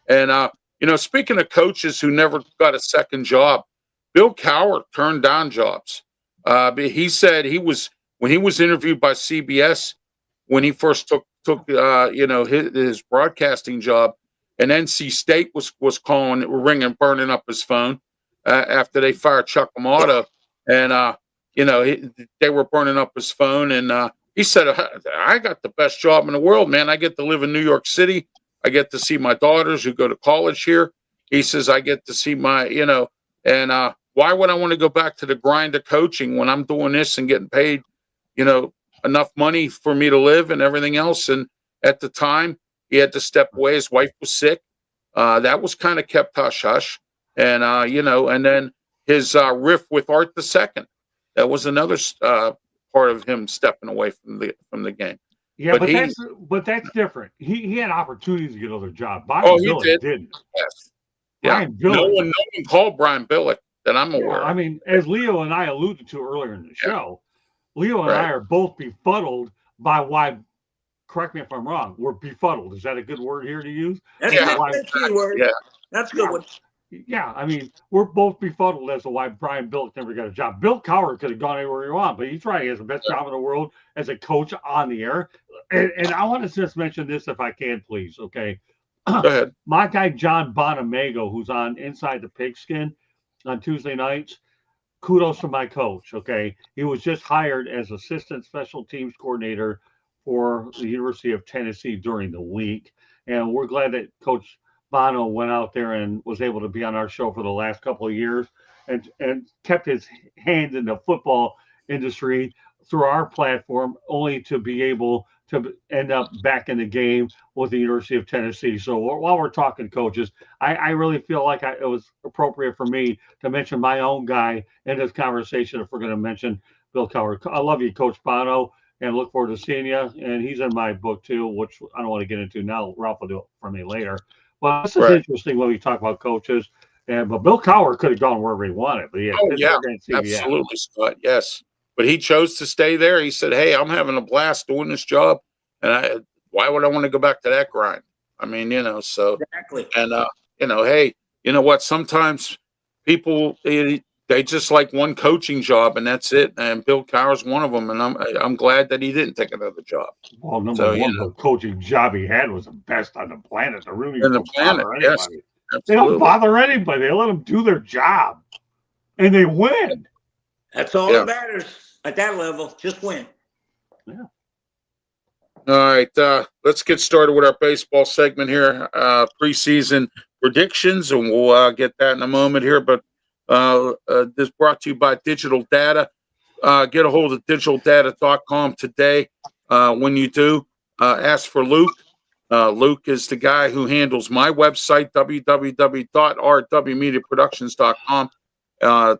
And, speaking of coaches who never got a second job, Bill Cowher turned down jobs. He said when he was interviewed by CBS, when he first took his broadcasting job, and NC State was calling, ringing, burning up his phone after they fired Chuck Amato. And, they were burning up his phone, and He said, I got the best job in the world, man. I get to live in New York City. I get to see my daughters who go to college here. He says, I get to see my, and why would I want to go back to the grind of coaching when I'm doing this and getting paid, enough money for me to live and everything else? And at the time, he had to step away. His wife was sick. That was kind of kept hush hush. And, and then his riff with Art II. That was another part of him stepping away from the game. Yeah, but that's different. He had opportunities to get another job. Brian Billick didn't. Yes. Brian Billick. No one called Brian Billick that I'm aware of. I mean, as Leo and I alluded to earlier in the show, Leo and I are both befuddled by why. Correct me if I'm wrong. We're befuddled. Is that a good word here to use? That's a key word. Yeah. That's a good one. Yeah, I mean, we're both befuddled as to why Brian Billick never got a job. Bill Cowher could have gone anywhere he wanted, but he's trying. He has the best job in the world as a coach on the air. And I want to just mention this if I can, please. Okay. Go ahead. My guy, John Bonamago, who's on Inside the Pigskin on Tuesday nights, kudos to my coach. Okay. He was just hired as assistant special teams coordinator for the University of Tennessee during the week. And we're glad that Coach Bono went out there and was able to be on our show for the last couple of years and kept his hands in the football industry through our platform, only to be able to end up back in the game with the University of Tennessee. So while we're talking coaches, I really feel like it was appropriate for me to mention my own guy in this conversation if we're going to mention Bill Cowher. I love you, Coach Bono, and look forward to seeing you. And he's in my book too, which I don't want to get into now. Ralph will do it for me later. Well, this is interesting when we talk about coaches. But Bill Cowher could have gone wherever he wanted. But absolutely, Scott. Yes, but he chose to stay there. He said, "Hey, I'm having a blast doing this job, and why would I want to go back to that grind?" I mean, so exactly. And hey, you know what? Sometimes people they just like one coaching job, and that's it. And Bill Cowher's one of them, and I'm glad that he didn't take another job. Well, the coaching job he had was the best on the planet. They really on the planet, yes. They don't bother anybody. They let them do their job, and they win. That's all that matters at that level. Just win. Yeah. All right, let's get started with our baseball segment here. Preseason predictions, and we'll get that in a moment here. But this brought to you by Digital Data. Get a hold of digitaldata.com today. When you do, ask for Luke. Luke is the guy who handles my website, www.rwmediaproductions.com. I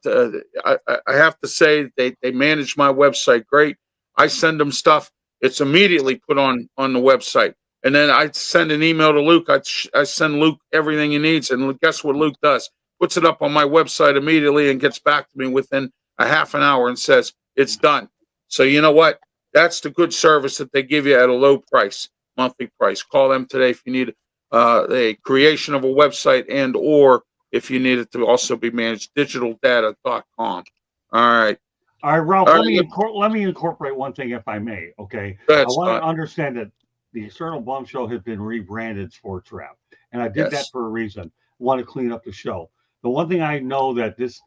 have to say they manage my website great. I send them stuff. It's immediately put on the website. And then I send an email to Luke. I send Luke everything he needs. And guess what Luke does? Puts it up on my website immediately and gets back to me within a half an hour and says, it's done. So you know what? That's the good service that they give you at a low price, monthly price. Call them today if you need a creation of a website and or if you need it to also be managed, digitaldata.com. All right. All right, Ralph, let me incorporate one thing, if I may, okay? I want to understand that the External Bum Show has been rebranded Sports Wrap, and I did that for a reason. I want to clean up the show. The one thing I know that this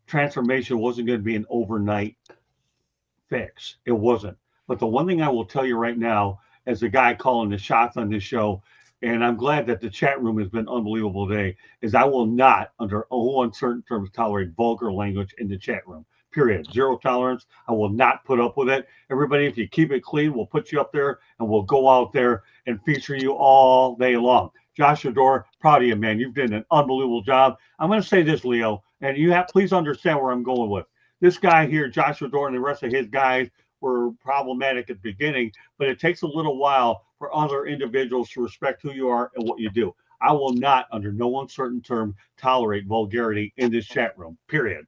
transformation wasn't going to be an overnight fix. It wasn't. But the one thing I will tell you right now, as the guy calling the shots on this show, and I'm glad that the chat room has been unbelievable today, is I will not, under all uncertain terms, tolerate vulgar language in the chat room. Period. Zero tolerance. I will not put up with it. Everybody, if you keep it clean, we'll put you up there and we'll go out there and feature you all day long. Josh Adore, proud of you, man. You've done an unbelievable job. I'm going to say this, Leo, and please understand where I'm going with. This guy here, Josh Adore, and the rest of his guys were problematic at the beginning, but it takes a little while for other individuals to respect who you are and what you do. I will not, under no uncertain term, tolerate vulgarity in this chat room, period.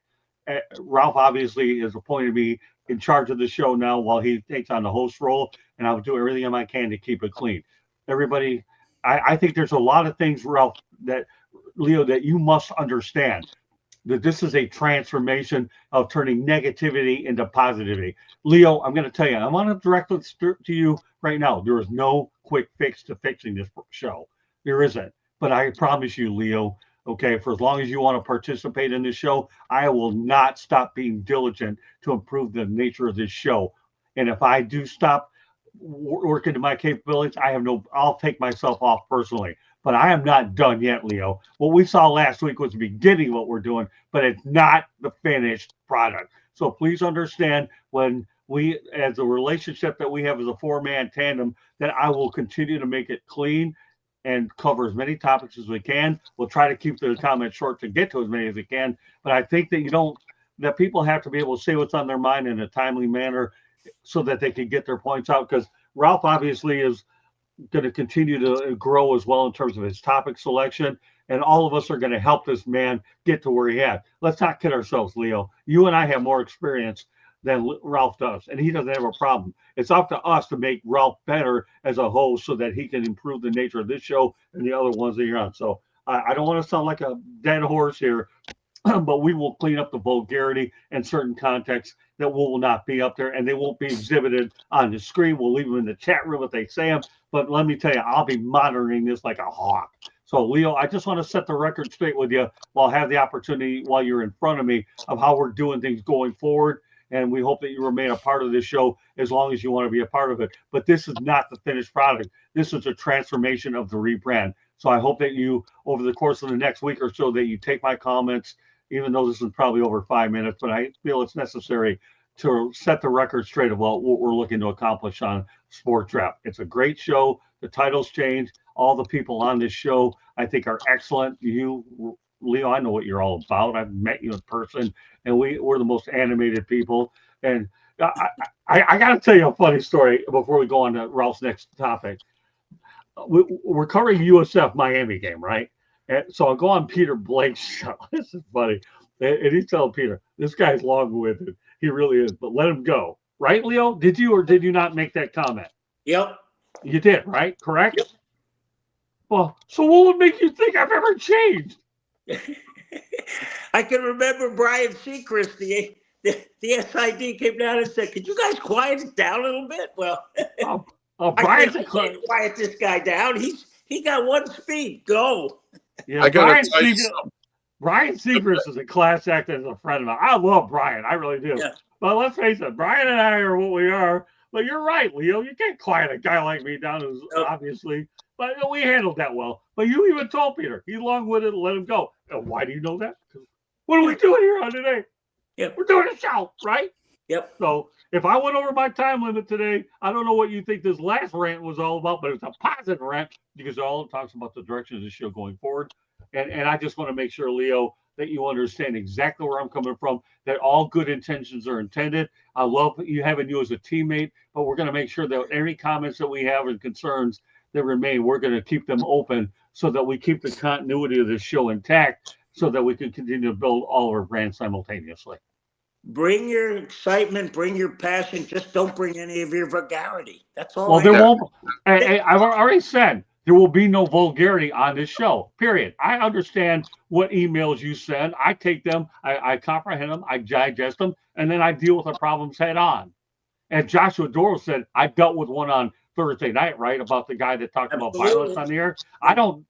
Ralph obviously has appointed me in charge of the show now while he takes on the host role, and I'll do everything I can to keep it clean. Everybody, I think there's a lot of things, Ralph, Leo, that you must understand, that this is a transformation of turning negativity into positivity. Leo, I'm going to tell you, I want to direct it to you right now. There is no quick fix to fixing this show. There isn't. But I promise you, Leo, okay, for as long as you want to participate in this show, I will not stop being diligent to improve the nature of this show. And if I do stop working to my capabilities, I'll take myself off personally. But I am not done yet, Leo. What we saw last week was the beginning of what we're doing, but it's not the finished product. So please understand, when we, as a relationship that we have as a 4-man tandem, that I will continue to make it clean and cover as many topics as we can. We'll try to keep the comments short to get to as many as we can. But I think that people have to be able to say what's on their mind in a timely manner so that they can get their points out. Because Ralph obviously is going to continue to grow as well in terms of his topic selection. And all of us are going to help this man get to where he had. Let's not kid ourselves, Leo. You and I have more experience than Ralph does, and he doesn't have a problem. It's up to us to make Ralph better as a host so that he can improve the nature of this show and the other ones that you're on. So I don't want to sound like a dead horse here, but we will clean up the vulgarity and certain contexts that will not be up there, and they won't be exhibited on the screen. We'll leave them in the chat room if they say them. But let me tell you, I'll be monitoring this like a hawk. So, Leo, I just want to set the record straight with you while I have the opportunity, while you're in front of me, of how we're doing things going forward. And we hope that you remain a part of this show as long as you want to be a part of it. But this is not the finished product. This is a transformation of the rebrand. So I hope that you, over the course of the next week or so, that you take my comments, even though this is probably over 5 minutes, but I feel it's necessary to set the record straight about what we're looking to accomplish on Sports Wrap. It's a great show. The title's changed. All the people on this show, I think, are excellent. You, Leo, I know what you're all about. I've met you in person, and we're the most animated people. And I got to tell you a funny story before we go on to Ralph's next topic. We're covering USF Miami game, right? And so I'll go on Peter Blake's show. This is funny. And he's telling Peter, this guy's long-winded. He really is, but let him go. Right, Leo? Did you or did you not make that comment? Yep. You did, right? Correct? Yep. Well, so what would make you think I've ever changed? I can remember Brian Seacrest, the SID, came down and said, could you guys quiet it down a little bit? Well, Brian, I can't quiet this guy down. He got one speed. Go. Yeah, I got to tell you something. Brian Seacrest is a class act as a friend of mine. I love Brian. I really do. Yeah. But let's face it, Brian and I are what we are. But you're right, Leo. You can't quiet a guy like me down who's obviously. But we handled that well. But you even told Peter, he's long-winded, let him go. And why do you know that? What are we doing here on today? Yep. We're doing a show, right? Yep. So if I went over my time limit today, I don't know what you think this last rant was all about, but it's a positive rant because it all talks about the direction of the show going forward. And I just want to make sure, Leo, that you understand exactly where I'm coming from, that all good intentions are intended. I love having you as a teammate, but we're going to make sure that any comments that we have and concerns that remain, we're going to keep them open so that we keep the continuity of this show intact so that we can continue to build all of our brands simultaneously. Bring your excitement, bring your passion. Just don't bring any of your vulgarity. That's all. Well, there won't. I've already said there will be no vulgarity on this show, period. I understand what emails you send. I take them, I comprehend them, I digest them, and then I deal with the problems head on. As Joshua Doro said, I dealt with one on Thursday night, right, about the guy that talked about violence on the air. I don't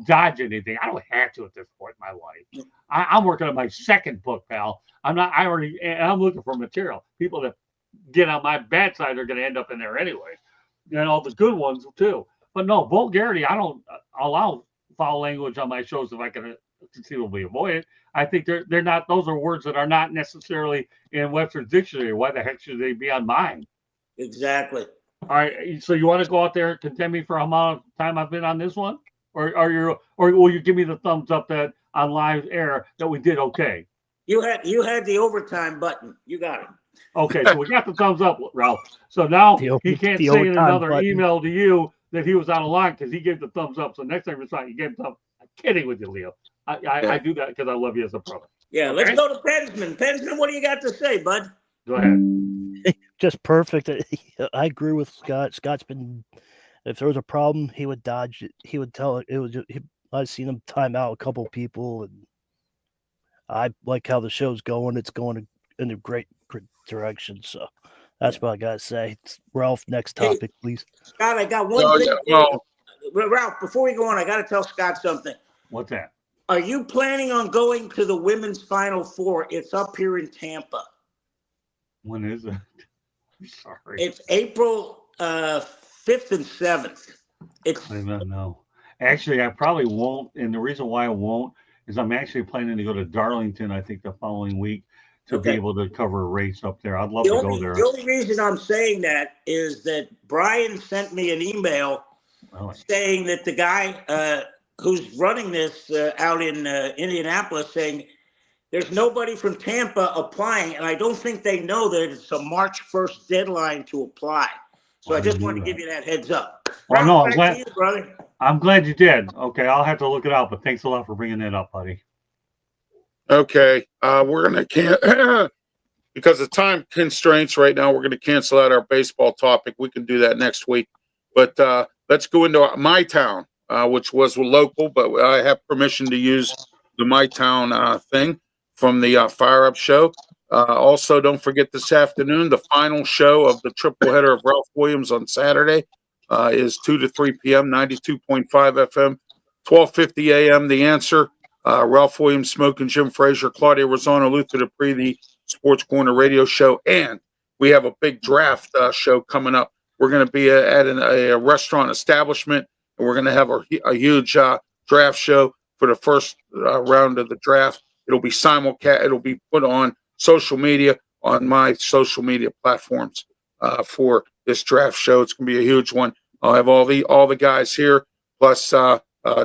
dodge anything. I don't have to at this point in my life. I'm working on my second book, pal. I'm looking for material. People that get on my bad side are going to end up in there anyway, and all the good ones too. But no, vulgarity, I don't allow foul language on my shows if I can conceivably avoid it. I think they're not, those are words that are not necessarily in Webster's dictionary. Why the heck should they be on mine? Exactly. All right. So you want to go out there and condemn me for how amount of time I've been on this one? Or will you give me the thumbs up that on live air that we did okay? You had the overtime button. You got it. Okay, so we got the thumbs up, Ralph. So now he can't say in another email to you that he was out of line because he gave the thumbs up. So next time it's not, you gave the thumbs. I'm kidding with you, Leo. I do that because I love you as a brother. Yeah, okay? Let's go to PENNSMAN. PENNSMAN, what do you got to say, bud? Go ahead. Just perfect. I agree with Scott. Scott's been, if there was a problem, he would dodge it. He would tell it. It was. I've seen him time out a couple people, and I like how the show's going. It's going in a great direction. So that's what I gotta say. Ralph, next topic, please. Scott, I got one thing. Ralph, before we go on, I got to tell Scott something. What's that? Are you planning on going to the women's Final Four? It's up here in Tampa. When is it? Sorry. It's April 5th and 7th. It's I don't know. Actually, I probably won't. And the reason why I won't is I'm actually planning to go to Darlington, I think, the following week to be okay. able to cover a race up there. I'd love to go there. The only reason I'm saying that is that Brian sent me an email saying that the guy who's running this out in Indianapolis saying there's nobody from Tampa applying, and I don't think they know that it's a March 1st deadline to apply. So I just want to give you that heads up. Well, no, I'm back glad, to you, brother. I'm glad you did. Okay, I'll have to look it out, but thanks a lot for bringing that up, buddy. Okay, we're going to because of time constraints right now, we're going to cancel out our baseball topic. We can do that next week. But let's go into my town, which was local, but I have permission to use the my town thing from the Fire Up show. Also, don't forget this afternoon, the final show of the triple header of Ralph Williams on Saturday is 2 to 3 p.m., 92.5 FM, 12:50 a.m. The Answer. Ralph Williams, Smoke and Jim Frazier, Claudia Rosano, Luther Dupree, the Sports Corner radio show, and we have a big draft show coming up. We're going to be at a restaurant establishment, and we're going to have a huge draft show for the first round of the draft. It'll be simulcast. It'll be put on social media, on my social media platforms for this draft show. It's going to be a huge one. I'll have all the guys here, plus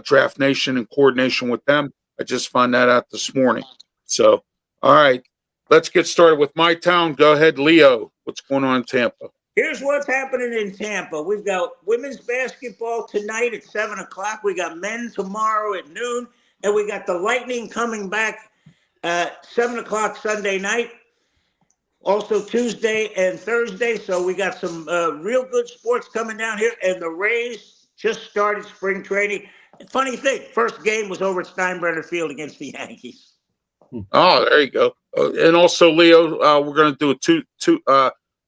Draft Nation in coordination with them. I just found that out this morning. So, all right, let's get started with my town. Go ahead, Leo. What's going on in Tampa? Here's what's happening in Tampa. We've got women's basketball tonight at 7 o'clock. We got men tomorrow at noon. And we got the Lightning coming back at 7 o'clock Sunday night. Also Tuesday and Thursday. So we got some real good sports coming down here. And the Rays just started spring training. Funny thing, first game was over at Steinbrenner Field against the Yankees. Oh, there you go. And also, Leo, we're going to do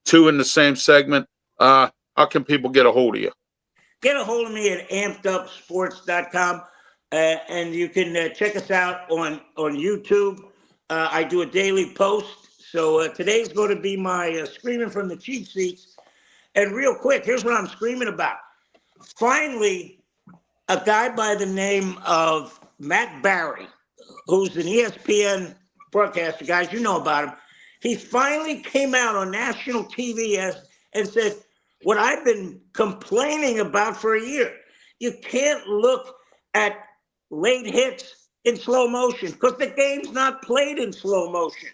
two in the same segment. How can people get a hold of you? Get a hold of me at ampedupsports.com, and you can check us out on YouTube. I do a daily post. So today's going to be my screaming from the cheap seats. And real quick, here's what I'm screaming about. Finally, a guy by the name of Matt Barry, who's an ESPN broadcaster, guys, you know about him. He finally came out on national TV and said what I've been complaining about for a year. You can't look at late hits in slow motion because the game's not played in slow motion.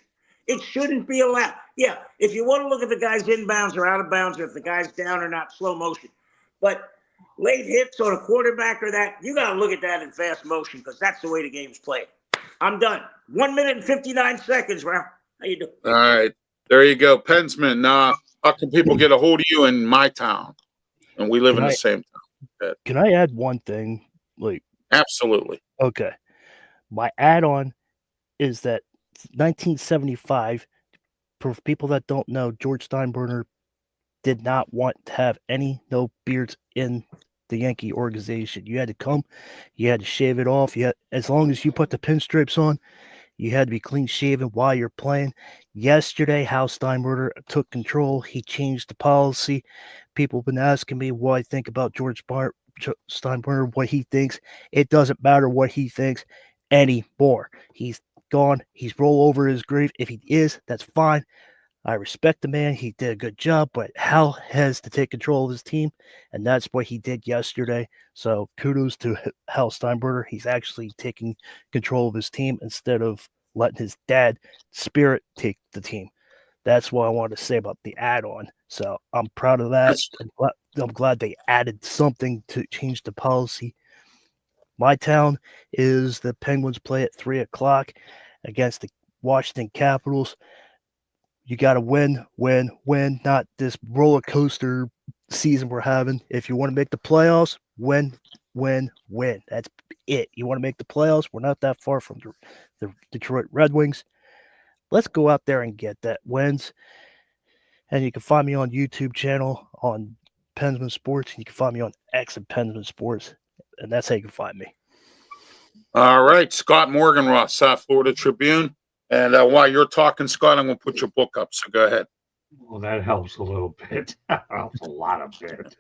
It shouldn't be allowed. Yeah, if you want to look at the guy's inbounds or out of bounds or if the guy's down or not, slow motion. But late hits on a quarterback or that, you got to look at that in fast motion because that's the way the game's played. I'm done. 1 minute and 59 seconds, Ralph. How you doing? All right. There you go. PENNSMAN, how can people get a hold of you in my town? And we live in the same town. Can I add one thing? Absolutely. Okay. My add-on is that 1975, for people that don't know, George Steinbrenner did not want to have no beards in the Yankee organization. You had to come, you had to shave it off. As long as you put the pinstripes on, you had to be clean shaven while you're playing. Yesterday, Hal Steinbrenner took control. He changed the policy. People have been asking me what I think about George Steinbrenner, what he thinks. It doesn't matter what he thinks anymore. He's gone. He's roll over his grave. If he is, that's fine. I respect the man. He did a good job, but Hal has to take control of his team, and that's what he did yesterday. So kudos to Hal Steinbrenner. He's actually taking control of his team instead of letting his dad Spirit take the team. That's what I wanted to say about the add-on. So I'm proud of that. I'm glad they added something to change the policy. My town is the Penguins play at 3 o'clock against the Washington Capitals. You got to win, not this roller coaster season we're having. If you want to make the playoffs, win. That's it. You want to make the playoffs? We're not that far from the Detroit Red Wings. Let's go out there and get that wins. And you can find me on YouTube channel on PENNSMAN Sports. You can find me on X at PENNSMAN Sports. And that's how you can find me. All right. Scott Morganroth, South Florida Tribune. And while you're talking, Scott, I'm going to put your book up. So go ahead. Well, that helps a little bit. That helps a lot of bit.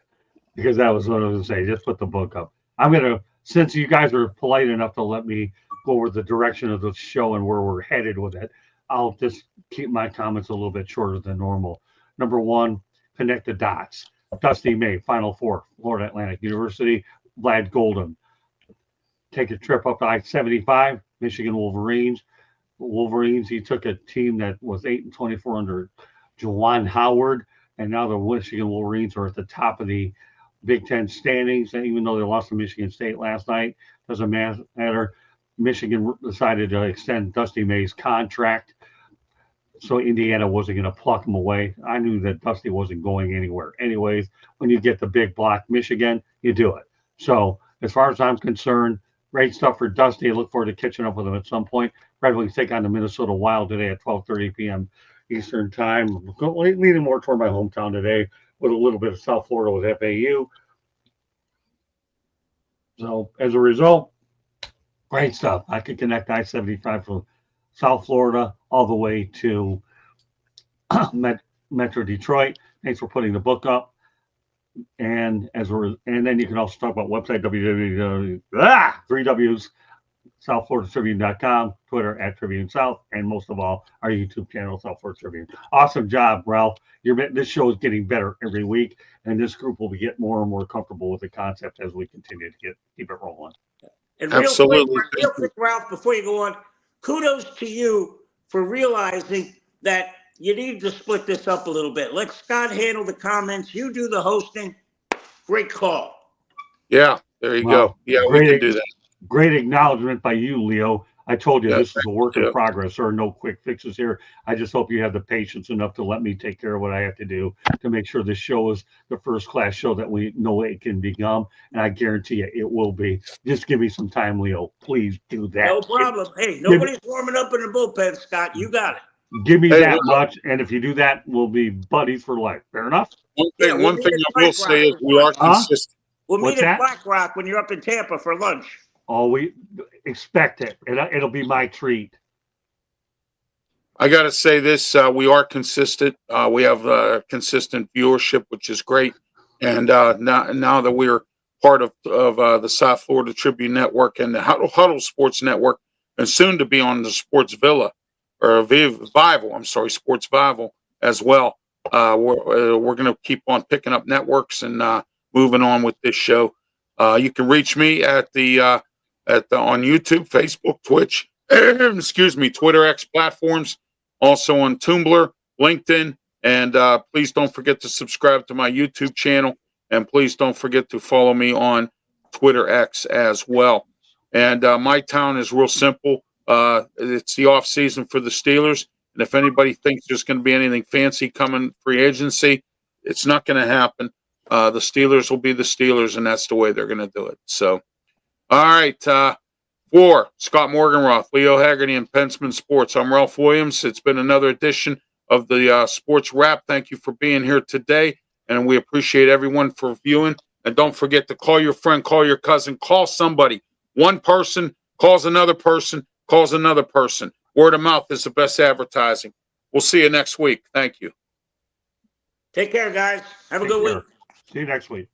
Because that was what I was going to say. Just put the book up. I'm going to, since you guys are polite enough to let me go over the direction of the show and where we're headed with it, I'll just keep my comments a little bit shorter than normal. Number one, connect the dots. Dusty May, Final Four, Florida Atlantic University, Vlad Golden. Take a trip up to I-75, Michigan Wolverines. He took a team that was 8-24 under Juwan Howard, and now the Michigan Wolverines are at the top of the Big Ten standings. And even though they lost to Michigan State last night, doesn't matter. Michigan decided to extend Dusty May's contract, so Indiana wasn't going to pluck him away. I knew that Dusty wasn't going anywhere. Anyways, when you get the big block Michigan, you do it. So as far as I'm concerned, great stuff for Dusty. I look forward to catching up with him at some point. Red Wings take on the Minnesota Wild today at 12:30 p.m. Eastern time. Leaning more toward my hometown today with a little bit of South Florida with FAU. So as a result, great stuff. I could connect I-75 from South Florida all the way to Metro Detroit. Thanks for putting the book up. And then you can also talk about website www.3Ws SouthFloridaTribune.com, Twitter @Tribune South, and most of all, our YouTube channel, South Florida Tribune. Awesome job, Ralph. This show is getting better every week, and this group will be getting more and more comfortable with the concept as we continue to keep it rolling. And Absolutely. real quick, Ralph, before you go on, kudos to you for realizing that you need to split this up a little bit. Let Scott handle the comments. You do the hosting. Great call. Yeah, there you go. Yeah, we can do that. Great acknowledgement by you, Leo. I told you this is a work in progress. There are no quick fixes here. I just hope you have the patience enough to let me take care of what I have to do to make sure this show is the first-class show that we know it can become, and I guarantee you it will be. Just give me some time, Leo. Please do that. No problem. Hey, nobody's warming up in the bullpen, Scott. You got it. Give me that much, and if you do that, we'll be buddies for life. Fair enough? One thing I will say is we are consistent. We'll meet at Black Rock when you're up in Tampa for lunch. Oh, we expect it. It'll be my treat. I got to say this: we are consistent. We have consistent viewership, which is great. And now that we're part of the South Florida Tribune Network and the Huddle Sports Network, and soon to be on the Sports Villa or Vival. I'm sorry, Sports Vival as well. We're going to keep on picking up networks and moving on with this show. You can reach me on YouTube, Facebook, Twitch, Twitter X platforms, also on Tumblr, LinkedIn, and please don't forget to subscribe to my YouTube channel, and please don't forget to follow me on Twitter X as well. And my town is real simple. It's the off season for the Steelers, and if anybody thinks there's going to be anything fancy coming free agency, it's not going to happen. The Steelers will be the Steelers, and that's the way they're going to do it. So, all right. For Scott Morganroth, Leo Haggerty, and PENNSMAN Sports, I'm Ralph Williams. It's been another edition of the Sports Wrap. Thank you for being here today, and we appreciate everyone for viewing. And don't forget to call your friend, call your cousin, call somebody. One person calls another person, calls another person. Word of mouth is the best advertising. We'll see you next week. Thank you. Take care, guys. Have a good week. See you next week.